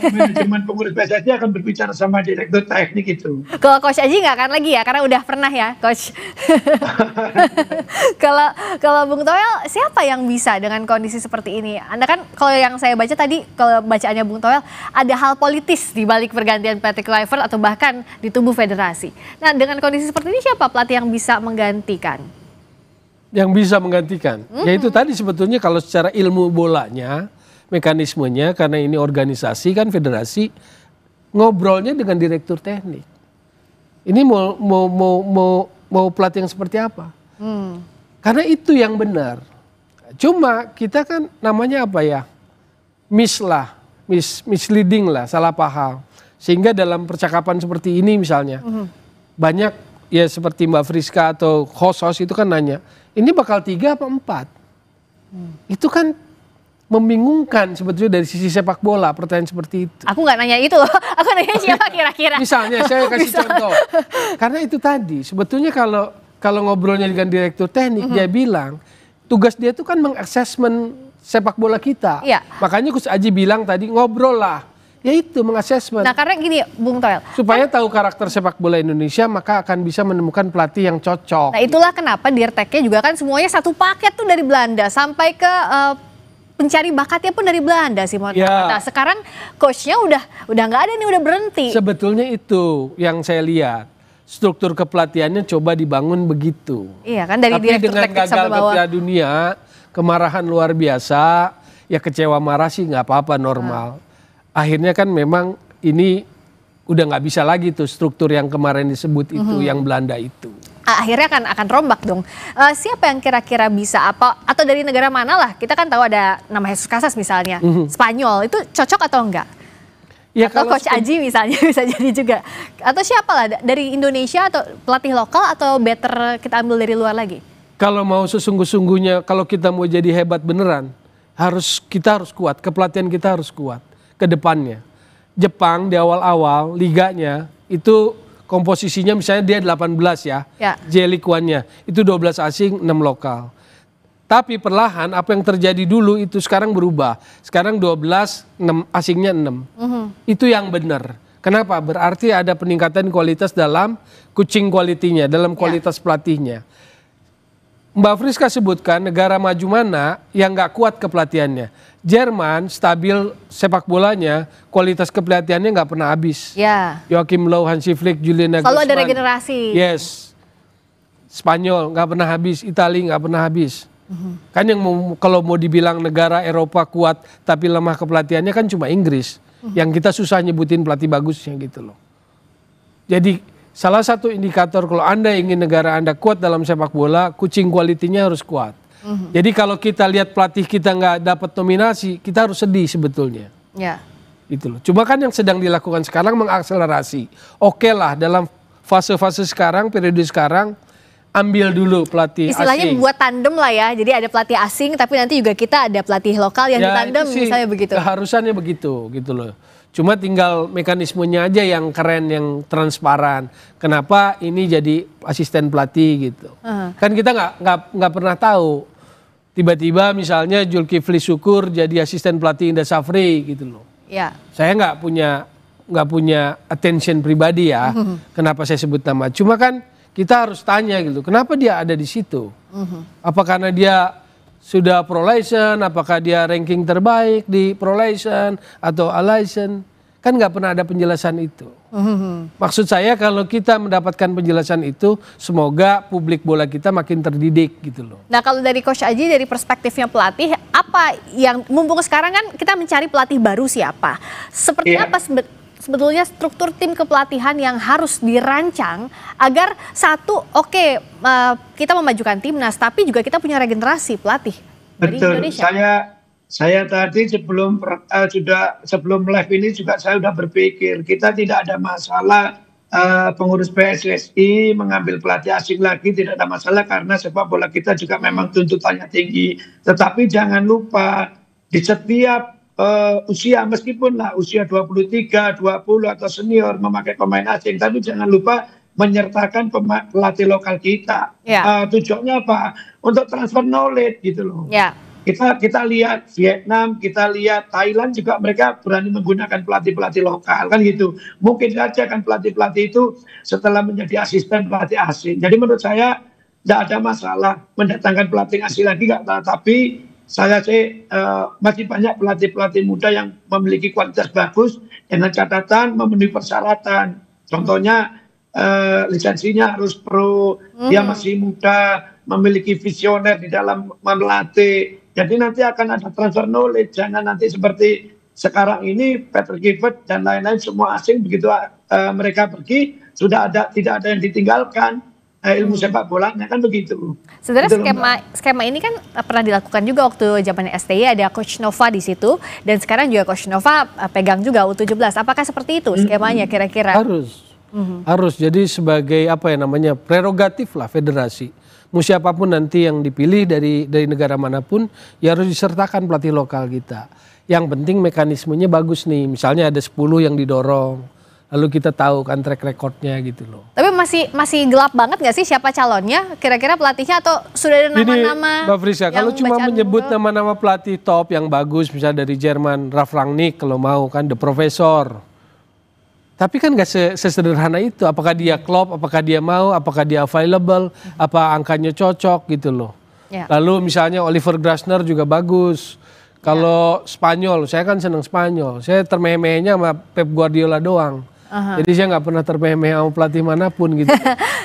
manajemen pengurus PSSI akan berbicara sama direktur teknik itu. Kalau Coach Aji nggak akan lagi ya, karena udah pernah ya, Coach. Kalau Bung Toel, siapa yang bisa dengan kondisi seperti ini? Anda kan, kalau yang saya baca tadi, kalau bacaannya Bung Toel, ada hal politis di balik pergantian Patrick Kluivert atau bahkan di tubuh federasi. Nah, dengan kondisi seperti ini, siapa pelatih yang bisa menggantikan? Yang bisa menggantikan, yaitu tadi sebetulnya kalau secara ilmu bolanya, mekanismenya, karena ini organisasi kan federasi, ngobrolnya dengan direktur teknik. Ini mau pelatih yang seperti apa? Karena itu yang benar. Cuma kita kan namanya apa ya? Misleading lah, salah paham. Sehingga dalam percakapan seperti ini misalnya, banyak ya seperti Mbak Friska atau host itu kan nanya, ini bakal 3 apa 4? Itu kan membingungkan sebetulnya dari sisi sepak bola, pertanyaan seperti itu. Aku nggak nanya itu loh, aku nanya siapa kira-kira. Misalnya saya kasih contoh, karena itu tadi sebetulnya kalau ngobrolnya dengan direktur teknik, dia bilang tugas dia itu kan mengassessment sepak bola kita. Iya. Makanya Coach Aji bilang tadi ngobrol lah, yaitu mengassessment. Nah karena gini Bung Toel, supaya tahu karakter sepak bola Indonesia, maka akan bisa menemukan pelatih yang cocok. Nah itulah kenapa Dirteknya juga kan semuanya satu paket tuh dari Belanda sampai ke pencari bakatnya pun dari Belanda sih, mohon maaf. Nah, sekarang coachnya udah nggak ada nih, udah berhenti. Sebetulnya itu yang saya lihat, struktur kepelatihannya coba dibangun begitu. Iya kan, dari tapi direktur dengan teknik gagal sampai ke bawah. Piala Dunia, kemarahan luar biasa, ya kecewa marah sih nggak apa-apa, normal. Akhirnya kan memang ini udah nggak bisa lagi tuh struktur yang kemarin disebut itu, yang Belanda itu. Akhirnya akan rombak dong. Siapa yang kira-kira bisa apa, atau dari negara mana lah? Kita kan tahu ada nama Jesus Casas misalnya, Spanyol, itu cocok atau enggak? Ya, atau Coach Aji misalnya bisa jadi juga. Atau siapa lah dari Indonesia atau pelatih lokal, atau better kita ambil dari luar lagi? Kalau mau sesungguh-sungguhnya, kalau kita mau jadi hebat beneran, kita harus kuat, kepelatihan kita harus kuat ke depannya. Jepang di awal-awal liganya itu komposisinya misalnya dia 18 ya. J-League One-nya itu 12 asing, 6 lokal. Tapi perlahan apa yang terjadi dulu itu sekarang berubah. Sekarang 12, 6 asingnya 6. Itu yang benar. Kenapa? Berarti ada peningkatan kualitas dalam coaching quality-nya, dalam kualitas pelatihnya. Mbak Friska sebutkan negara maju mana yang nggak kuat kepelatihannya. Jerman stabil sepak bolanya, kualitas kepelatihannya nggak pernah habis. Joachim Löw, Hansi Flick, Julian Nagelsmann. Selalu ada regenerasi. Yes. Spanyol nggak pernah habis, Italia nggak pernah habis. Kan yang kalau mau dibilang negara Eropa kuat tapi lemah kepelatihannya kan cuma Inggris. Yang kita susah nyebutin pelatih bagusnya gitu loh. Jadi salah satu indikator kalau Anda ingin negara Anda kuat dalam sepak bola, coaching quality-nya harus kuat. Jadi kalau kita lihat pelatih kita nggak dapat nominasi, kita harus sedih sebetulnya. Itu loh. Cuma kan yang sedang dilakukan sekarang mengakselerasi. Oke lah, dalam fase-fase sekarang, periode sekarang, ambil dulu pelatih istilahnya asing. Buat tandem lah ya. Jadi ada pelatih asing, tapi nanti juga kita ada pelatih lokal yang ditandem, misalnya begitu. Keharusannya begitu, gitu loh. Cuma tinggal mekanismenya aja yang keren, yang transparan. Kenapa ini jadi asisten pelatih gitu? Kan kita nggak pernah tahu. Tiba-tiba misalnya Zulkifli Syukur jadi asisten pelatih Indra Safri gitu loh. Saya nggak punya attention pribadi ya. Kenapa saya sebut nama? Cuma kan kita harus tanya gitu. Kenapa dia ada di situ? Apa karena dia sudah pro-license, apakah dia ranking terbaik di pro-license atau A-license? Kan nggak pernah ada penjelasan itu. Maksud saya kalau kita mendapatkan penjelasan itu, semoga publik bola kita makin terdidik gitu loh. Nah kalau dari Coach Aji, dari perspektifnya pelatih, apa yang mumpung sekarang kan kita mencari pelatih baru siapa? Seperti apa sebetulnya struktur tim kepelatihan yang harus dirancang agar satu, kita memajukan timnas, tapi juga kita punya regenerasi pelatih dari Indonesia. Saya tadi sebelum live ini juga saya sudah berpikir kita tidak ada masalah pengurus PSSI mengambil pelatih asing lagi tidak ada masalah karena sepak bola kita juga memang tuntutannya tinggi. Tetapi jangan lupa di setiap usia, meskipun lah usia 23, 20 atau senior memakai pemain asing, tapi jangan lupa menyertakan pelatih lokal kita. Tujuannya apa? Untuk transfer knowledge gitu loh. Kita lihat Vietnam, kita lihat Thailand juga mereka berani menggunakan pelatih-pelatih lokal kan gitu. Mungkin saja kan pelatih-pelatih itu setelah menjadi asisten pelatih asing. Jadi menurut saya tidak ada masalah mendatangkan pelatih asing lagi, tapi saya sih masih banyak pelatih-pelatih muda yang memiliki kualitas bagus dengan catatan memenuhi persyaratan. Contohnya lisensinya harus pro, dia masih muda, memiliki visioner di dalam melatih. Jadi nanti akan ada transfer knowledge, jangan nanti seperti sekarang ini Patrick Kluivert dan lain-lain semua asing begitu mereka pergi sudah tidak ada yang ditinggalkan ilmu sepak bolanya kan begitu. Sebenarnya skema ini kan pernah dilakukan juga waktu zaman STY, ada Coach Nova di situ dan sekarang juga Coach Nova pegang juga U17. Apakah seperti itu skemanya kira-kira? Harus. Jadi sebagai prerogatif lah federasi. Mau siapapun nanti yang dipilih dari negara manapun, ya harus disertakan pelatih lokal kita. Yang penting mekanismenya bagus nih. Misalnya ada 10 yang didorong, lalu kita tahu kan track recordnya gitu loh. Tapi masih gelap banget nggak sih siapa calonnya? Kira-kira pelatihnya atau sudah ada nama-nama? Mbak Friska, kalau cuma menyebut nama-nama pelatih top yang bagus, misalnya dari Jerman, Ralf Rangnick kalau mau kan, The Professor. Tapi kan nggak sesederhana itu. Apakah dia klop, apakah dia mau, apakah dia available, apa angkanya cocok gitu loh. Lalu misalnya Oliver Glasner juga bagus. Kalau Spanyol, saya kan senang Spanyol. Saya termeh-mehnya sama Pep Guardiola doang. Jadi saya nggak pernah termeh-meh sama pelatih manapun gitu.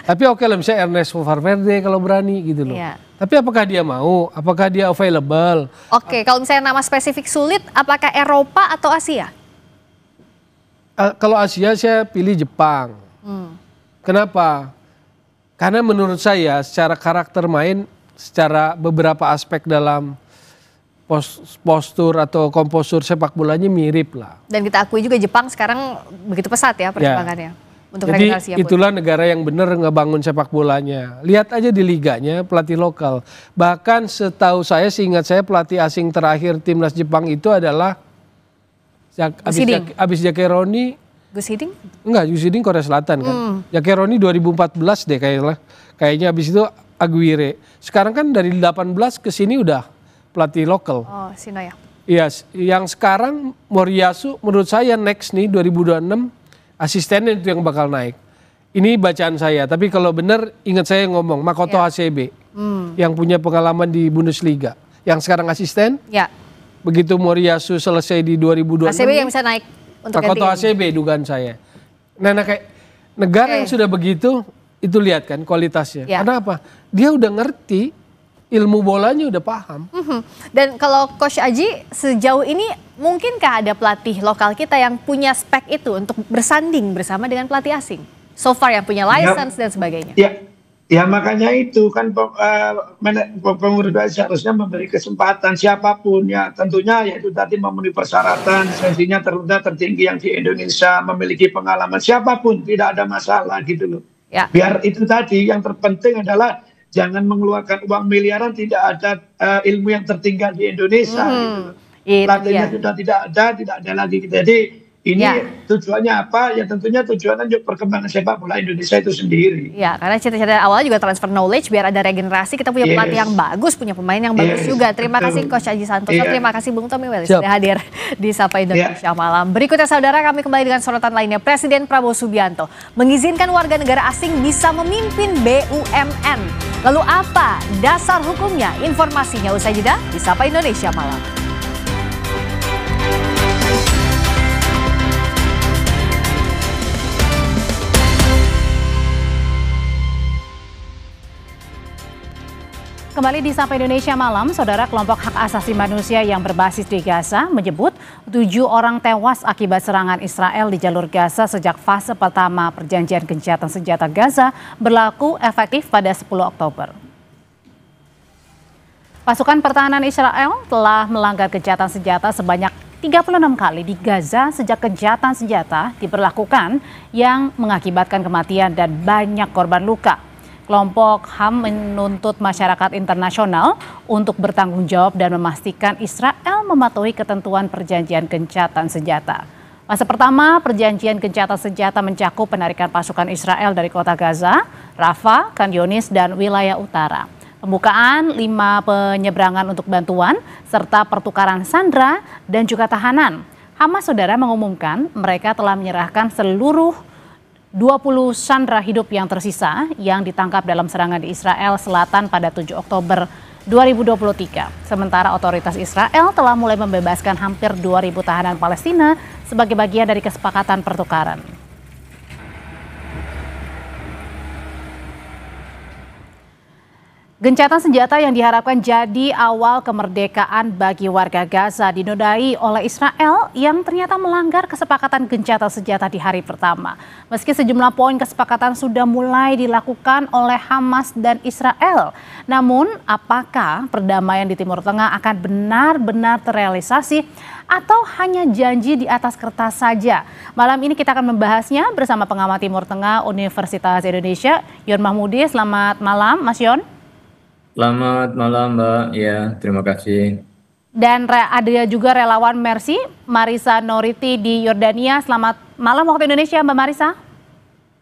Tapi oke lah, misalnya Ernesto Valverde kalau berani gitu loh. Tapi apakah dia mau, apakah dia available? Oke, kalau misalnya nama spesifik sulit, apakah Eropa atau Asia? Kalau Asia saya pilih Jepang. Kenapa? Karena menurut saya secara karakter main, secara beberapa aspek dalam postur atau kompostur sepak bolanya mirip lah. Dan kita akui juga Jepang sekarang begitu pesat ya perkembangannya. Untuk jadi itulah negara yang benar ngebangun sepak bolanya. Lihat aja di liganya pelatih lokal. Bahkan setahu saya, seingat saya pelatih asing terakhir timnas Jepang itu adalah abis Jaqueroni. Gus Hiddink? Enggak, Gus Hiddink Korea Selatan kan. Jaqueroni 2014 deh kayaknya abis itu Aguirre. Sekarang kan dari 18 ke sini udah pelatih lokal. Oh, Sino ya. Iya, yang sekarang Moriyasu menurut saya next nih 2026 asistennya itu yang bakal naik. Ini bacaan saya, tapi kalau benar ingat saya ngomong Makoto Hasebe yang punya pengalaman di Bundesliga, yang sekarang asisten. Begitu Moriyasu selesai di 2026. Hasebe yang bisa naik untuk Makoto Hasebe dugaan saya. Nah, kayak negara yang sudah begitu itu lihat kan kualitasnya. Karena apa? Dia udah ngerti ilmu bolanya, udah paham. Dan kalau Coach Aji sejauh ini mungkinkah ada pelatih lokal kita yang punya spek itu untuk bersanding bersama dengan pelatih asing? So far yang punya license dan sebagainya. Ya makanya itu kan pengurus seharusnya memberi kesempatan siapapun ya, tentunya yaitu tadi memenuhi persyaratan, lisensinya terrendah tertinggi yang di Indonesia, memiliki pengalaman, siapapun tidak ada masalah gitu loh. Biar itu tadi yang terpenting adalah jangan mengeluarkan uang miliaran, tidak ada ilmu yang tertinggal di Indonesia gitu loh. Pelatihnya sudah tidak ada lagi. Jadi ini tujuannya apa? Ya tentunya tujuannya untuk perkembangan sepak bola Indonesia itu sendiri. Ya, karena cita-cita awal juga transfer knowledge biar ada regenerasi, kita punya pelatih yang bagus, punya pemain yang bagus juga. Terima kasih Coach Aji Santoso, terima kasih Bung Tommy Wellis sudah hadir di Sapa Indonesia Malam. Berikutnya saudara, kami kembali dengan sorotan lainnya. Presiden Prabowo Subianto mengizinkan warga negara asing bisa memimpin BUMN. Lalu apa dasar hukumnya? Informasinya usai jeda di Sapa Indonesia Malam. Kembali di Sapa Indonesia Malam, saudara, kelompok hak asasi manusia yang berbasis di Gaza menyebut 7 orang tewas akibat serangan Israel di jalur Gaza sejak fase pertama perjanjian gencatan senjata Gaza berlaku efektif pada 10 Oktober. Pasukan pertahanan Israel telah melanggar gencatan senjata sebanyak 36 kali di Gaza sejak gencatan senjata diberlakukan yang mengakibatkan kematian dan banyak korban luka. Kelompok HAM menuntut masyarakat internasional untuk bertanggung jawab dan memastikan Israel mematuhi ketentuan perjanjian gencatan senjata. Fase pertama perjanjian gencatan senjata mencakup penarikan pasukan Israel dari kota Gaza, Rafah, Khan Yunis, dan wilayah utara. Pembukaan 5 penyeberangan untuk bantuan, serta pertukaran sandera dan juga tahanan. Hamas, saudara, mengumumkan mereka telah menyerahkan seluruh 20 sandera hidup yang tersisa yang ditangkap dalam serangan di Israel Selatan pada 7 Oktober 2023. Sementara otoritas Israel telah mulai membebaskan hampir 2.000 tahanan Palestina sebagai bagian dari kesepakatan pertukaran. Gencatan senjata yang diharapkan jadi awal kemerdekaan bagi warga Gaza dinodai oleh Israel yang ternyata melanggar kesepakatan gencatan senjata di hari pertama. Meski sejumlah poin kesepakatan sudah mulai dilakukan oleh Hamas dan Israel, namun apakah perdamaian di Timur Tengah akan benar-benar terrealisasi atau hanya janji di atas kertas saja? Malam ini kita akan membahasnya bersama pengamat Timur Tengah Universitas Indonesia, Yon Mahmudi. Selamat malam, Mas Yon. Selamat malam, Mbak. Ya, terima kasih. Dan ada juga relawan Mercy, Marisa Noriti di Yordania. Selamat malam waktu Indonesia, Mbak Marisa.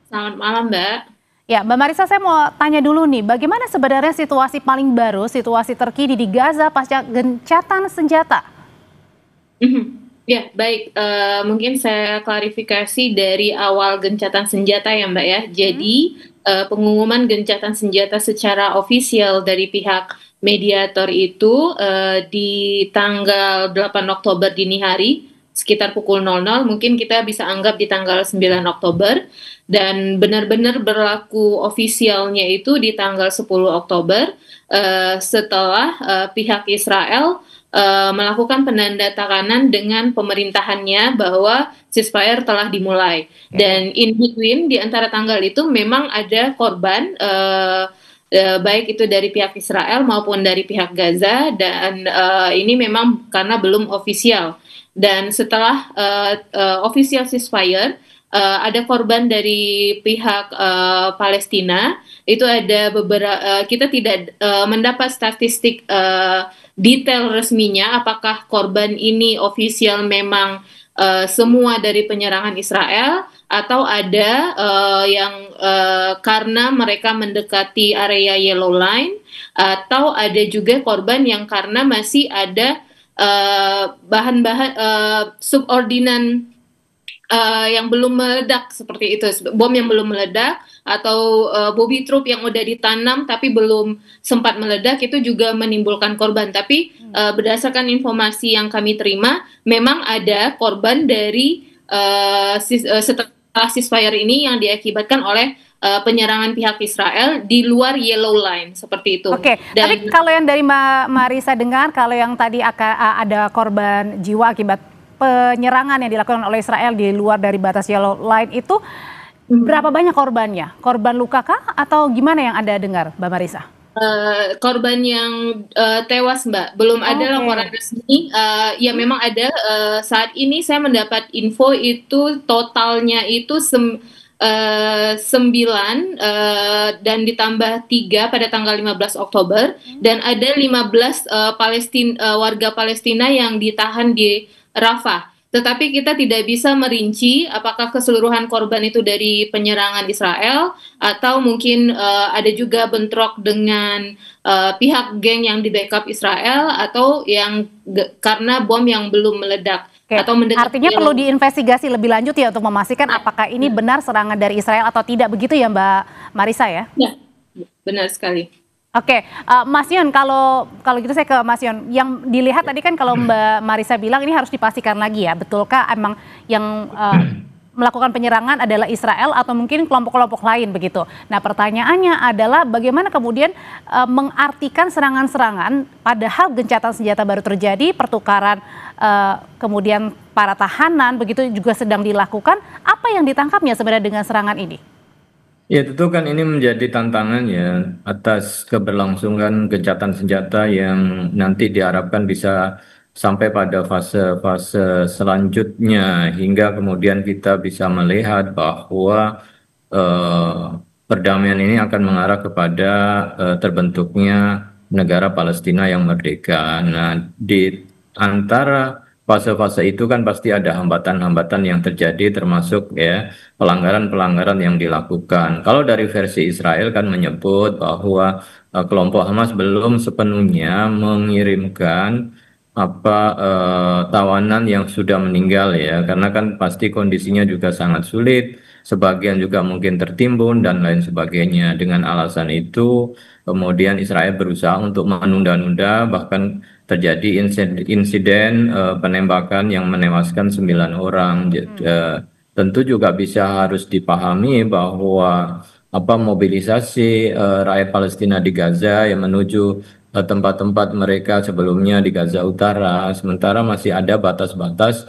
Selamat malam, Mbak. Ya, Mbak Marisa, saya mau tanya dulu nih, bagaimana sebenarnya situasi paling baru, situasi terkini di Gaza pasca gencatan senjata? Ya, baik. Mungkin saya klarifikasi dari awal gencatan senjata ya, Mbak ya. Jadi pengumuman gencatan senjata secara ofisial dari pihak mediator itu di tanggal 8 Oktober dini hari sekitar pukul 00, mungkin kita bisa anggap di tanggal 9 Oktober, dan benar-benar berlaku ofisialnya itu di tanggal 10 Oktober setelah pihak Israel melakukan penandatanganan dengan pemerintahannya bahwa ceasefire telah dimulai. Dan in between di antara tanggal itu memang ada korban baik itu dari pihak Israel maupun dari pihak Gaza, dan ini memang karena belum ofisial. Dan setelah official ceasefire ada korban dari pihak Palestina. Itu ada beberapa, kita tidak mendapat statistik detail resminya apakah korban ini ofisial memang semua dari penyerangan Israel atau ada yang karena mereka mendekati area Yellow Line, atau ada juga korban yang karena masih ada bahan-bahan subordinan yang belum meledak, seperti itu, bom yang belum meledak atau bobby troop yang udah ditanam tapi belum sempat meledak, itu juga menimbulkan korban. Tapi berdasarkan informasi yang kami terima, memang ada korban dari setelah ceasefire ini yang diakibatkan oleh penyerangan pihak Israel di luar Yellow Line, seperti itu. Oke, tapi kalau yang dari Mbak Marisa dengar, kalau yang tadi ada korban jiwa akibat penyerangan yang dilakukan oleh Israel di luar dari batas Yellow Line itu, berapa banyak korbannya? Korban luka kah atau gimana yang Anda dengar, Mbak Marisa? Korban yang tewas, Mbak, belum ada laporan resmi. Ya memang ada, saat ini saya mendapat info itu totalnya itu 9 dan ditambah 3 pada tanggal 15 Oktober, dan ada 15 warga Palestina yang ditahan di Rafah. Tetapi kita tidak bisa merinci apakah keseluruhan korban itu dari penyerangan Israel atau mungkin ada juga bentrok dengan pihak geng yang di backup Israel atau yang karena bom yang belum meledak. Atau artinya perlu diinvestigasi lebih lanjut ya untuk memastikan apakah ini benar serangan dari Israel atau tidak, begitu ya Mbak Marisa ya? Ya, benar sekali. Oke, Mas Yon, kalau gitu saya ke Mas Yon. Yang dilihat tadi kan kalau Mbak Marisa bilang ini harus dipastikan lagi ya, betulkah emang yang melakukan penyerangan adalah Israel atau mungkin kelompok-kelompok lain begitu. Nah pertanyaannya adalah bagaimana kemudian mengartikan serangan-serangan padahal gencatan senjata baru terjadi, pertukaran kemudian para tahanan begitu juga sedang dilakukan. Apa yang ditangkapnya sebenarnya dengan serangan ini? Ya tentu kan ini menjadi tantangan ya atas keberlangsungan gencatan senjata yang nanti diharapkan bisa sampai pada fase-fase selanjutnya hingga kemudian kita bisa melihat bahwa eh, perdamaian ini akan mengarah kepada terbentuknya negara Palestina yang merdeka. Nah, di antara fase-fase itu kan pasti ada hambatan-hambatan yang terjadi termasuk ya pelanggaran-pelanggaran yang dilakukan. Kalau dari versi Israel kan menyebut bahwa kelompok Hamas belum sepenuhnya mengirimkan tawanan yang sudah meninggal ya, karena kan pasti kondisinya juga sangat sulit, sebagian juga mungkin tertimbun dan lain sebagainya. Dengan alasan itu, kemudian Israel berusaha untuk menunda-nunda, bahkan terjadi insiden penembakan yang menewaskan 9 orang. Tentu juga bisa harus dipahami bahwa mobilisasi rakyat Palestina di Gaza yang menuju tempat-tempat mereka sebelumnya di Gaza Utara, sementara masih ada batas-batas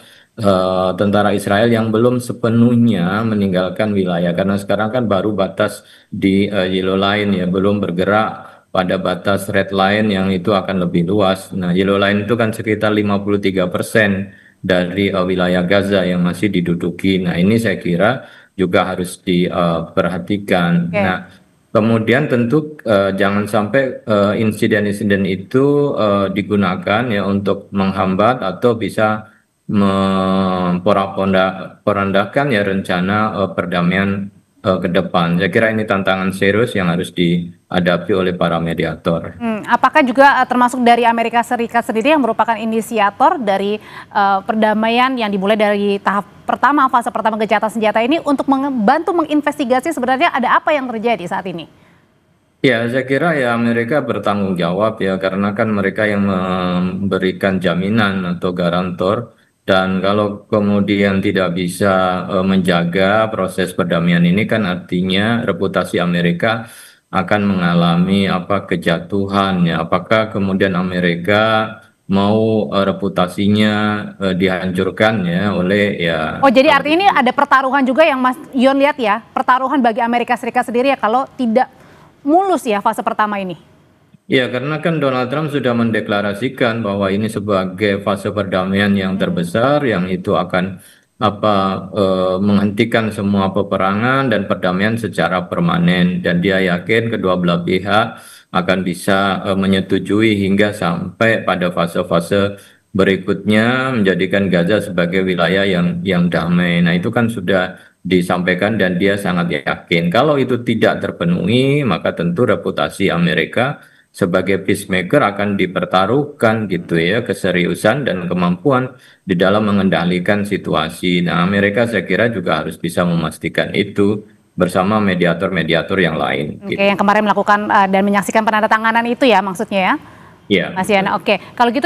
tentara Israel yang belum sepenuhnya meninggalkan wilayah, karena sekarang kan baru batas di Yellow Line ya, belum bergerak pada batas Red Line yang itu akan lebih luas. Nah, Yellow Line itu kan sekitar 53% dari wilayah Gaza yang masih diduduki. Nah, ini saya kira juga harus diperhatikan. Nah, kemudian tentu jangan sampai insiden-insiden itu digunakan ya untuk menghambat atau bisa memporak-porandakan ya rencana perdamaian ke depan. Saya kira ini tantangan serius yang harus dihadapi oleh para mediator. Apakah juga termasuk dari Amerika Serikat sendiri yang merupakan inisiator dari perdamaian yang dimulai dari tahap pertama, fase pertama gencatan senjata ini untuk membantu menginvestigasi sebenarnya ada apa yang terjadi saat ini? Ya, saya kira ya Amerika bertanggung jawab ya, karena kan mereka yang memberikan jaminan atau garantor. Dan kalau kemudian tidak bisa menjaga proses perdamaian ini kan artinya reputasi Amerika akan mengalami kejatuhan ya. Apakah kemudian Amerika mau reputasinya dihancurkan ya oleh ya. Oh, jadi artinya ini ada pertaruhan juga yang Mas Yon lihat ya, pertaruhan bagi Amerika Serikat sendiri ya kalau tidak mulus ya fase pertama ini. Ya, karena kan Donald Trump sudah mendeklarasikan bahwa ini sebagai fase perdamaian yang terbesar, yang itu akan menghentikan semua peperangan dan perdamaian secara permanen. Dan dia yakin kedua belah pihak akan bisa menyetujui hingga sampai pada fase-fase berikutnya menjadikan Gaza sebagai wilayah yang damai. Nah, itu kan sudah disampaikan dan dia sangat yakin. Kalau itu tidak terpenuhi, maka tentu reputasi Amerika sebagai peacemaker akan dipertaruhkan gitu ya, keseriusan dan kemampuan di dalam mengendalikan situasi. Nah, Amerika saya kira juga harus bisa memastikan itu bersama mediator-mediator yang lain. Oke, yang kemarin melakukan dan menyaksikan penandatanganan itu ya maksudnya ya? Iya. Mas Yana, oke. Kalau gitu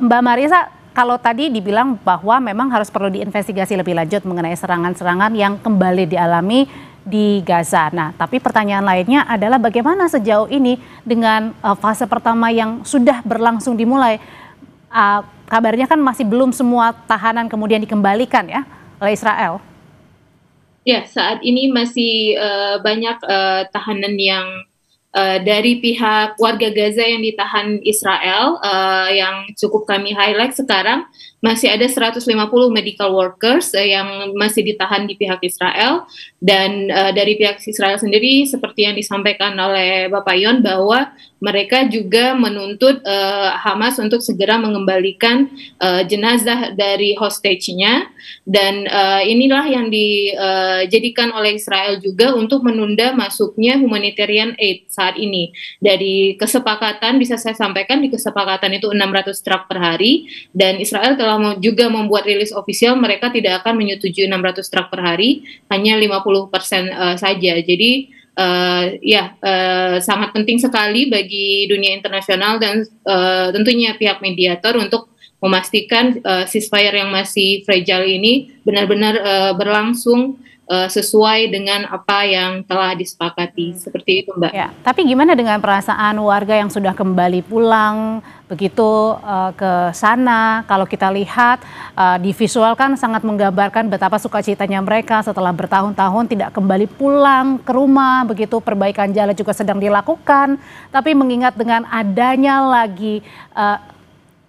Mbak Marisa, kalau tadi dibilang bahwa memang harus perlu diinvestigasi lebih lanjut mengenai serangan-serangan yang kembali dialami di Gaza. Nah, tapi pertanyaan lainnya adalah bagaimana sejauh ini dengan fase pertama yang sudah berlangsung dimulai. Kabarnya kan masih belum semua tahanan kemudian dikembalikan ya oleh Israel. Ya, saat ini masih banyak tahanan yang dari pihak warga Gaza yang ditahan Israel, yang cukup kami highlight sekarang masih ada 150 medical workers yang masih ditahan di pihak Israel, dan dari pihak Israel sendiri seperti yang disampaikan oleh Bapak Yon bahwa mereka juga menuntut Hamas untuk segera mengembalikan jenazah dari hostage-nya, dan inilah yang dijadikan oleh Israel juga untuk menunda masuknya humanitarian aid saat ini. Dari kesepakatan, bisa saya sampaikan di kesepakatan itu 600 truk per hari, dan Israel telah juga membuat rilis ofisial mereka tidak akan menyetujui 600 truk per hari, hanya 50% saja. Jadi sangat penting sekali bagi dunia internasional dan tentunya pihak mediator untuk memastikan ceasefire yang masih fragile ini benar-benar berlangsung sesuai dengan apa yang telah disepakati. Seperti itu, Mbak. Ya, tapi gimana dengan perasaan warga yang sudah kembali pulang begitu ke sana? Kalau kita lihat di visual kan sangat menggambarkan betapa sukacitanya mereka setelah bertahun-tahun tidak kembali pulang ke rumah, begitu perbaikan jalan juga sedang dilakukan. Tapi mengingat dengan adanya lagi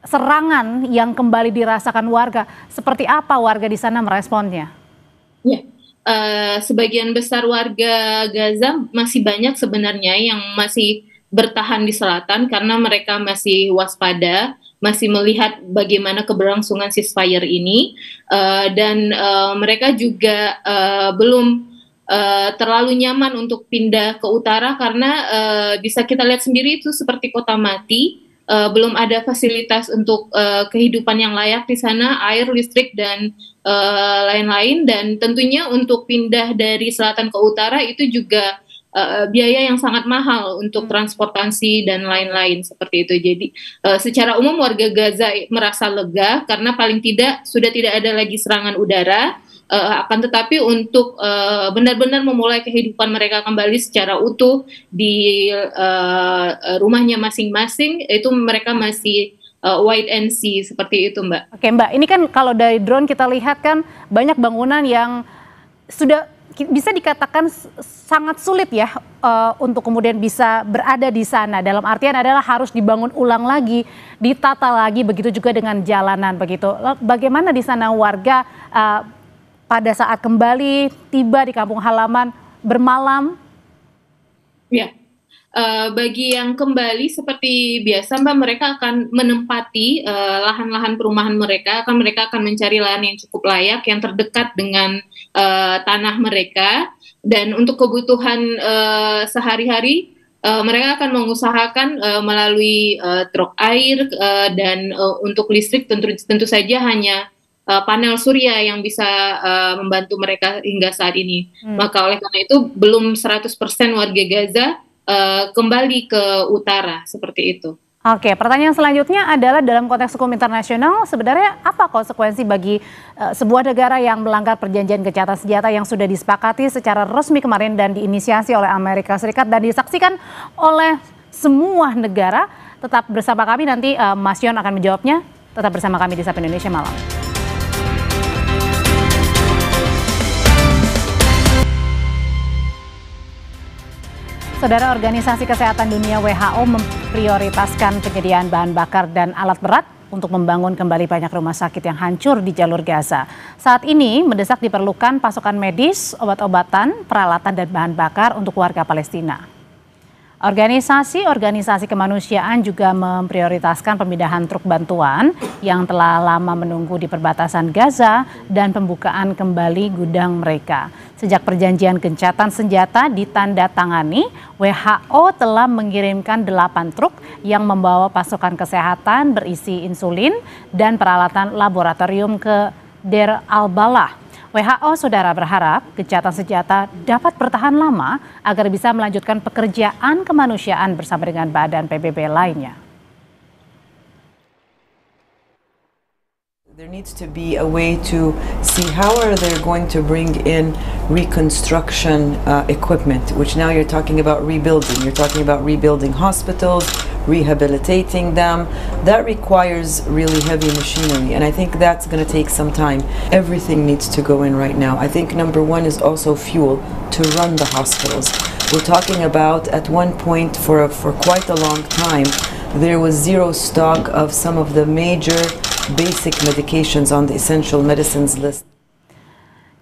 serangan yang kembali dirasakan warga, seperti apa warga di sana meresponnya? Ya. Sebagian besar warga Gaza masih banyak sebenarnya yang masih bertahan di selatan karena mereka masih waspada, masih melihat bagaimana keberlangsungan ceasefire ini, dan mereka juga belum terlalu nyaman untuk pindah ke utara karena bisa kita lihat sendiri itu seperti kota mati. Belum ada fasilitas untuk kehidupan yang layak di sana, air, listrik, dan lain-lain. Dan tentunya untuk pindah dari selatan ke utara itu juga biaya yang sangat mahal untuk transportasi dan lain-lain seperti itu. Jadi secara umum warga Gaza merasa lega karena paling tidak sudah tidak ada lagi serangan udara. Akan tetapi untuk benar-benar memulai kehidupan mereka kembali secara utuh di rumahnya masing-masing, itu mereka masih wait and see seperti itu, Mbak. Oke, Mbak, ini kan kalau dari drone kita lihat kan banyak bangunan yang sudah bisa dikatakan sangat sulit ya untuk kemudian bisa berada di sana. Dalam artian adalah harus dibangun ulang lagi, ditata lagi, begitu juga dengan jalanan begitu. Bagaimana di sana warga pada saat kembali tiba di kampung halaman bermalam? Ya, bagi yang kembali seperti biasa, Mbak, mereka akan menempati lahan-lahan perumahan mereka akan mencari lahan yang cukup layak, yang terdekat dengan tanah mereka, dan untuk kebutuhan sehari-hari mereka akan mengusahakan melalui truk air dan untuk listrik tentu saja hanya panel surya yang bisa membantu mereka hingga saat ini. Maka oleh karena itu belum 100% warga Gaza kembali ke utara seperti itu. Oke, pertanyaan selanjutnya adalah dalam konteks hukum internasional sebenarnya apa konsekuensi bagi sebuah negara yang melanggar perjanjian gencatan senjata yang sudah disepakati secara resmi kemarin dan diinisiasi oleh Amerika Serikat dan disaksikan oleh semua negara? Tetap bersama kami, nanti Mas Yon akan menjawabnya. Tetap bersama kami di Sapa Indonesia Malam. Saudara, Organisasi Kesehatan Dunia WHO memprioritaskan penyediaan bahan bakar dan alat berat untuk membangun kembali banyak rumah sakit yang hancur di jalur Gaza. Saat ini mendesak diperlukan pasokan medis, obat-obatan, peralatan dan bahan bakar untuk warga Palestina. Organisasi kemanusiaan juga memprioritaskan pemindahan truk bantuan yang telah lama menunggu di perbatasan Gaza dan pembukaan kembali gudang mereka. Sejak perjanjian gencatan senjata ditandatangani, WHO telah mengirimkan 8 truk yang membawa pasokan kesehatan berisi insulin dan peralatan laboratorium ke Deir al-Balah. WHO, saudara, berharap gencatan senjata dapat bertahan lama agar bisa melanjutkan pekerjaan kemanusiaan bersama dengan badan PBB lainnya. There needs to be a way to see how are they going to bring in reconstruction equipment, which now you're talking about rebuilding. You're talking about rebuilding hospitals, rehabilitating them. That requires really heavy machinery, and I think that's going to take some time. Everything needs to go in right now. I think number one is also fuel to run the hospitals. We're talking about at one point for quite a long time, there was zero stock of some of the major basic medications on the essential medicines list.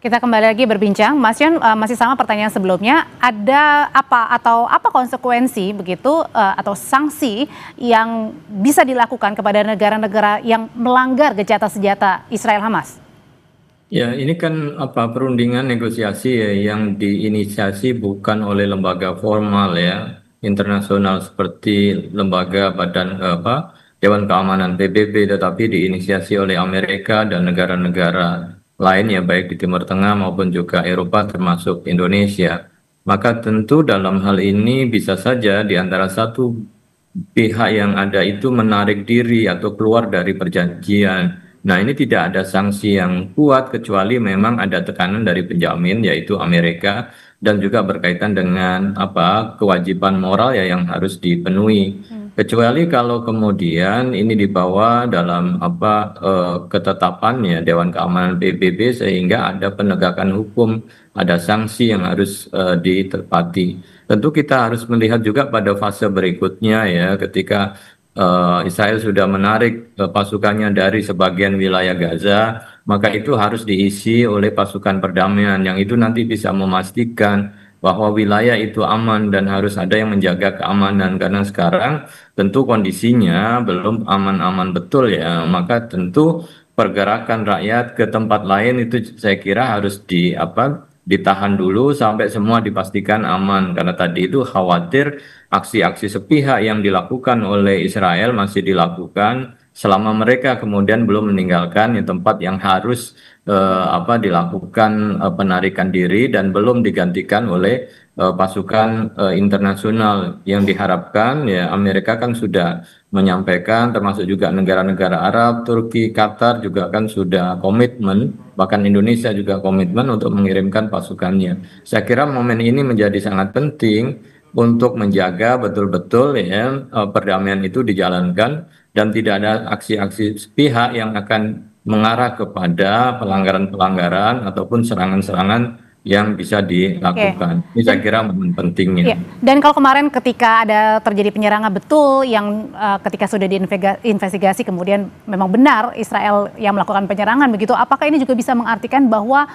Kita kembali lagi berbincang, Mas Yon, masih sama pertanyaan sebelumnya. Ada apa konsekuensi begitu atau sanksi yang bisa dilakukan kepada negara-negara yang melanggar gencatan senjata Israel Hamas? Ya, ini kan perundingan negosiasi ya, yang diinisiasi bukan oleh lembaga formal ya, internasional seperti lembaga Dewan Keamanan PBB, tetapi diinisiasi oleh Amerika dan negara-negara lain ya, baik di Timur Tengah maupun juga Eropa termasuk Indonesia. Maka tentu dalam hal ini bisa saja di antara satu pihak yang ada itu menarik diri atau keluar dari perjanjian Nah, ini tidak ada sanksi yang kuat kecuali memang ada tekanan dari penjamin yaitu Amerika dan juga berkaitan dengan kewajiban moral ya yang harus dipenuhi. Kecuali kalau kemudian ini dibawa dalam ketetapan ya Dewan Keamanan PBB sehingga ada penegakan hukum, ada sanksi yang harus ditepati. Tentu kita harus melihat juga pada fase berikutnya ya ketika Israel sudah menarik pasukannya dari sebagian wilayah Gaza, maka itu harus diisi oleh pasukan perdamaian yang itu nanti bisa memastikan bahwa wilayah itu aman dan harus ada yang menjaga keamanan karena sekarang tentu kondisinya belum aman-aman betul ya, maka tentu pergerakan rakyat ke tempat lain itu saya kira harus ditahan dulu sampai semua dipastikan aman karena tadi itu khawatir aksi-aksi sepihak yang dilakukan oleh Israel masih dilakukan selama mereka kemudian belum meninggalkan tempat yang harus dilakukan penarikan diri dan belum digantikan oleh pasukan internasional yang diharapkan ya Amerika kan sudah menyampaikan termasuk juga negara-negara Arab, Turki, Qatar juga kan sudah komitmen, bahkan Indonesia juga komitmen untuk mengirimkan pasukannya. Saya kira momen ini menjadi sangat penting untuk menjaga betul-betul ya perdamaian itu dijalankan dan tidak ada aksi-aksi sepihak yang akan mengarah kepada pelanggaran-pelanggaran ataupun serangan-serangan yang bisa dilakukan. Ini saya kira momen pentingnya. Dan kalau kemarin ketika ada terjadi penyerangan betul yang ketika sudah diinvestigasi kemudian memang benar Israel yang melakukan penyerangan begitu, apakah ini juga bisa mengartikan bahwa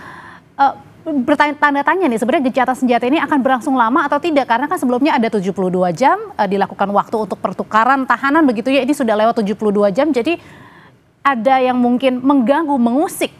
bertanda tanya nih sebenarnya gencatan senjata ini akan berlangsung lama atau tidak karena kan sebelumnya ada 72 jam dilakukan waktu untuk pertukaran tahanan begitu ya, ini sudah lewat 72 jam jadi ada yang mungkin mengganggu, mengusik.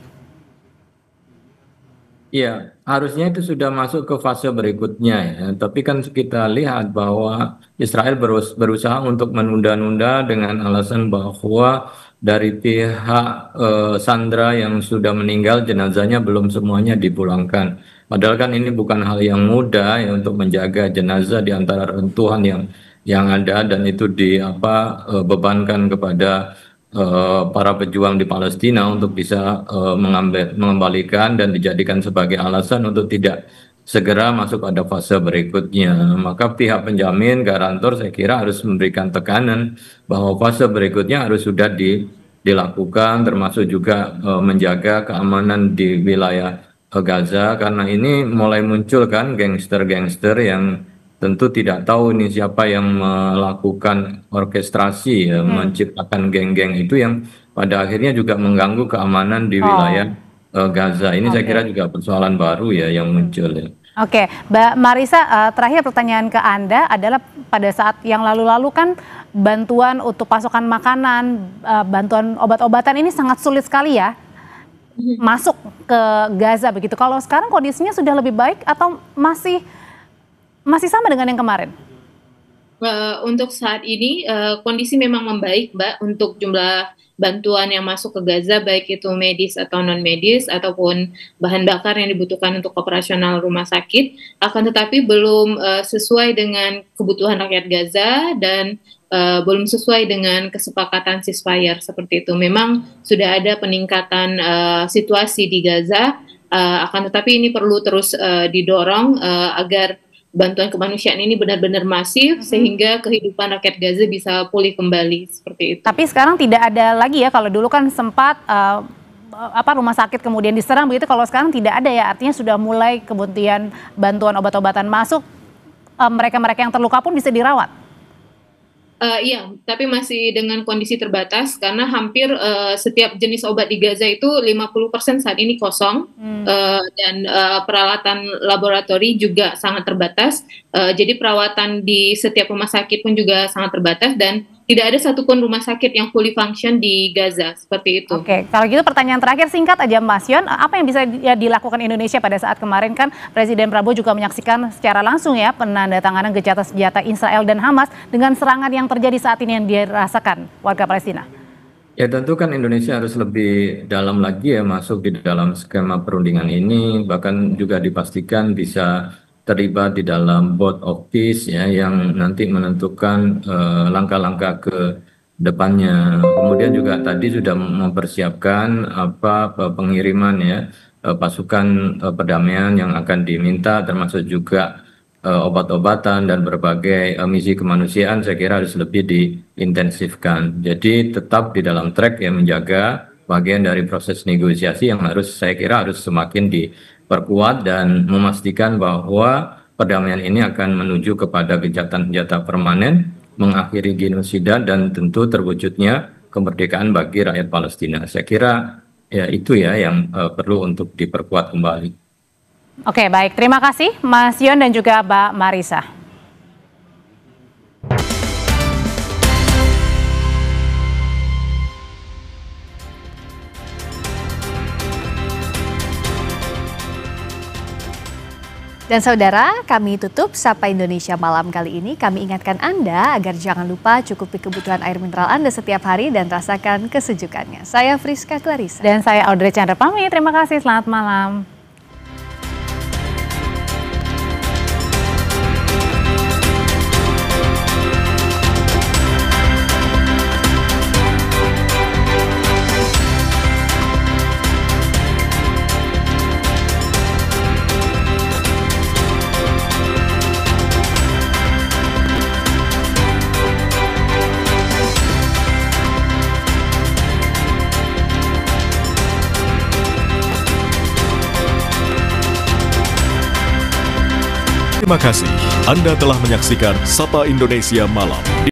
Iya, harusnya itu sudah masuk ke fase berikutnya ya. Tapi kan kita lihat bahwa Israel berusaha untuk menunda-nunda dengan alasan bahwa dari pihak sandera yang sudah meninggal jenazahnya belum semuanya dipulangkan. Padahal kan ini bukan hal yang mudah ya untuk menjaga jenazah di antara reruntuhan yang ada dan itu bebankan kepada para pejuang di Palestina untuk bisa mengembalikan dan dijadikan sebagai alasan untuk tidak segera masuk pada fase berikutnya. Maka pihak penjamin, garantor saya kira harus memberikan tekanan bahwa fase berikutnya harus sudah dilakukan termasuk juga menjaga keamanan di wilayah Gaza karena ini mulai muncul kan gangster-gangster yang tentu tidak tahu ini siapa yang melakukan orkestrasi ya, menciptakan geng-geng itu yang pada akhirnya juga mengganggu keamanan di wilayah Gaza. Ini saya kira juga persoalan baru ya yang muncul ya. Oke, Mbak Marissa, terakhir pertanyaan ke Anda adalah pada saat yang lalu-lalu kan bantuan untuk pasokan makanan, bantuan obat-obatan ini sangat sulit sekali ya masuk ke Gaza begitu. Kalau sekarang kondisinya sudah lebih baik atau masih sama dengan yang kemarin? Untuk saat ini kondisi memang membaik, Mbak, untuk jumlah bantuan yang masuk ke Gaza, baik itu medis atau non-medis, ataupun bahan bakar yang dibutuhkan untuk operasional rumah sakit, akan tetapi belum sesuai dengan kebutuhan rakyat Gaza dan belum sesuai dengan kesepakatan ceasefire seperti itu. Memang sudah ada peningkatan situasi di Gaza, akan tetapi ini perlu terus didorong agar bantuan kemanusiaan ini benar-benar masif sehingga kehidupan rakyat Gaza bisa pulih kembali seperti itu. Tapi sekarang tidak ada lagi ya, kalau dulu kan sempat rumah sakit kemudian diserang begitu, kalau sekarang tidak ada ya, artinya sudah mulai kemudian bantuan obat-obatan masuk, mereka-mereka yang terluka pun bisa dirawat. Iya, tapi masih dengan kondisi terbatas karena hampir setiap jenis obat di Gaza itu 50% saat ini kosong dan peralatan laboratori juga sangat terbatas. Jadi perawatan di setiap rumah sakit pun juga sangat terbatas dan tidak ada satupun rumah sakit yang fully function di Gaza seperti itu. Oke, kalau gitu pertanyaan terakhir singkat aja Mas Yon, apa yang bisa dilakukan Indonesia pada saat kemarin kan Presiden Prabowo juga menyaksikan secara langsung ya penandatanganan gencatan senjata Israel dan Hamas dengan serangan yang terjadi saat ini yang dirasakan warga Palestina? Ya tentu kan Indonesia harus lebih dalam lagi ya masuk di dalam skema perundingan ini, bahkan juga dipastikan bisa terlibat di dalam board of peace ya yang nanti menentukan langkah-langkah ke depannya. Kemudian juga tadi sudah mempersiapkan pengiriman ya pasukan perdamaian yang akan diminta, termasuk juga obat-obatan dan berbagai misi kemanusiaan. Saya kira harus lebih diintensifkan. Jadi tetap di dalam track yang menjaga bagian dari proses negosiasi yang saya kira harus semakin diperkuat dan memastikan bahwa perdamaian ini akan menuju kepada gencatan senjata permanen, mengakhiri genosida, dan tentu terwujudnya kemerdekaan bagi rakyat Palestina. Saya kira ya itu ya yang perlu untuk diperkuat kembali. Oke, baik. Terima kasih Mas Yon dan juga Mbak Marisa. Dan saudara, kami tutup Sapa Indonesia malam kali ini. Kami ingatkan Anda agar jangan lupa cukupi kebutuhan air mineral Anda setiap hari dan rasakan kesejukannya. Saya Friska Clarissa. Dan saya Audrey Chandra pamit. Terima kasih, selamat malam. Terima kasih Anda telah menyaksikan Sapa Indonesia Malam.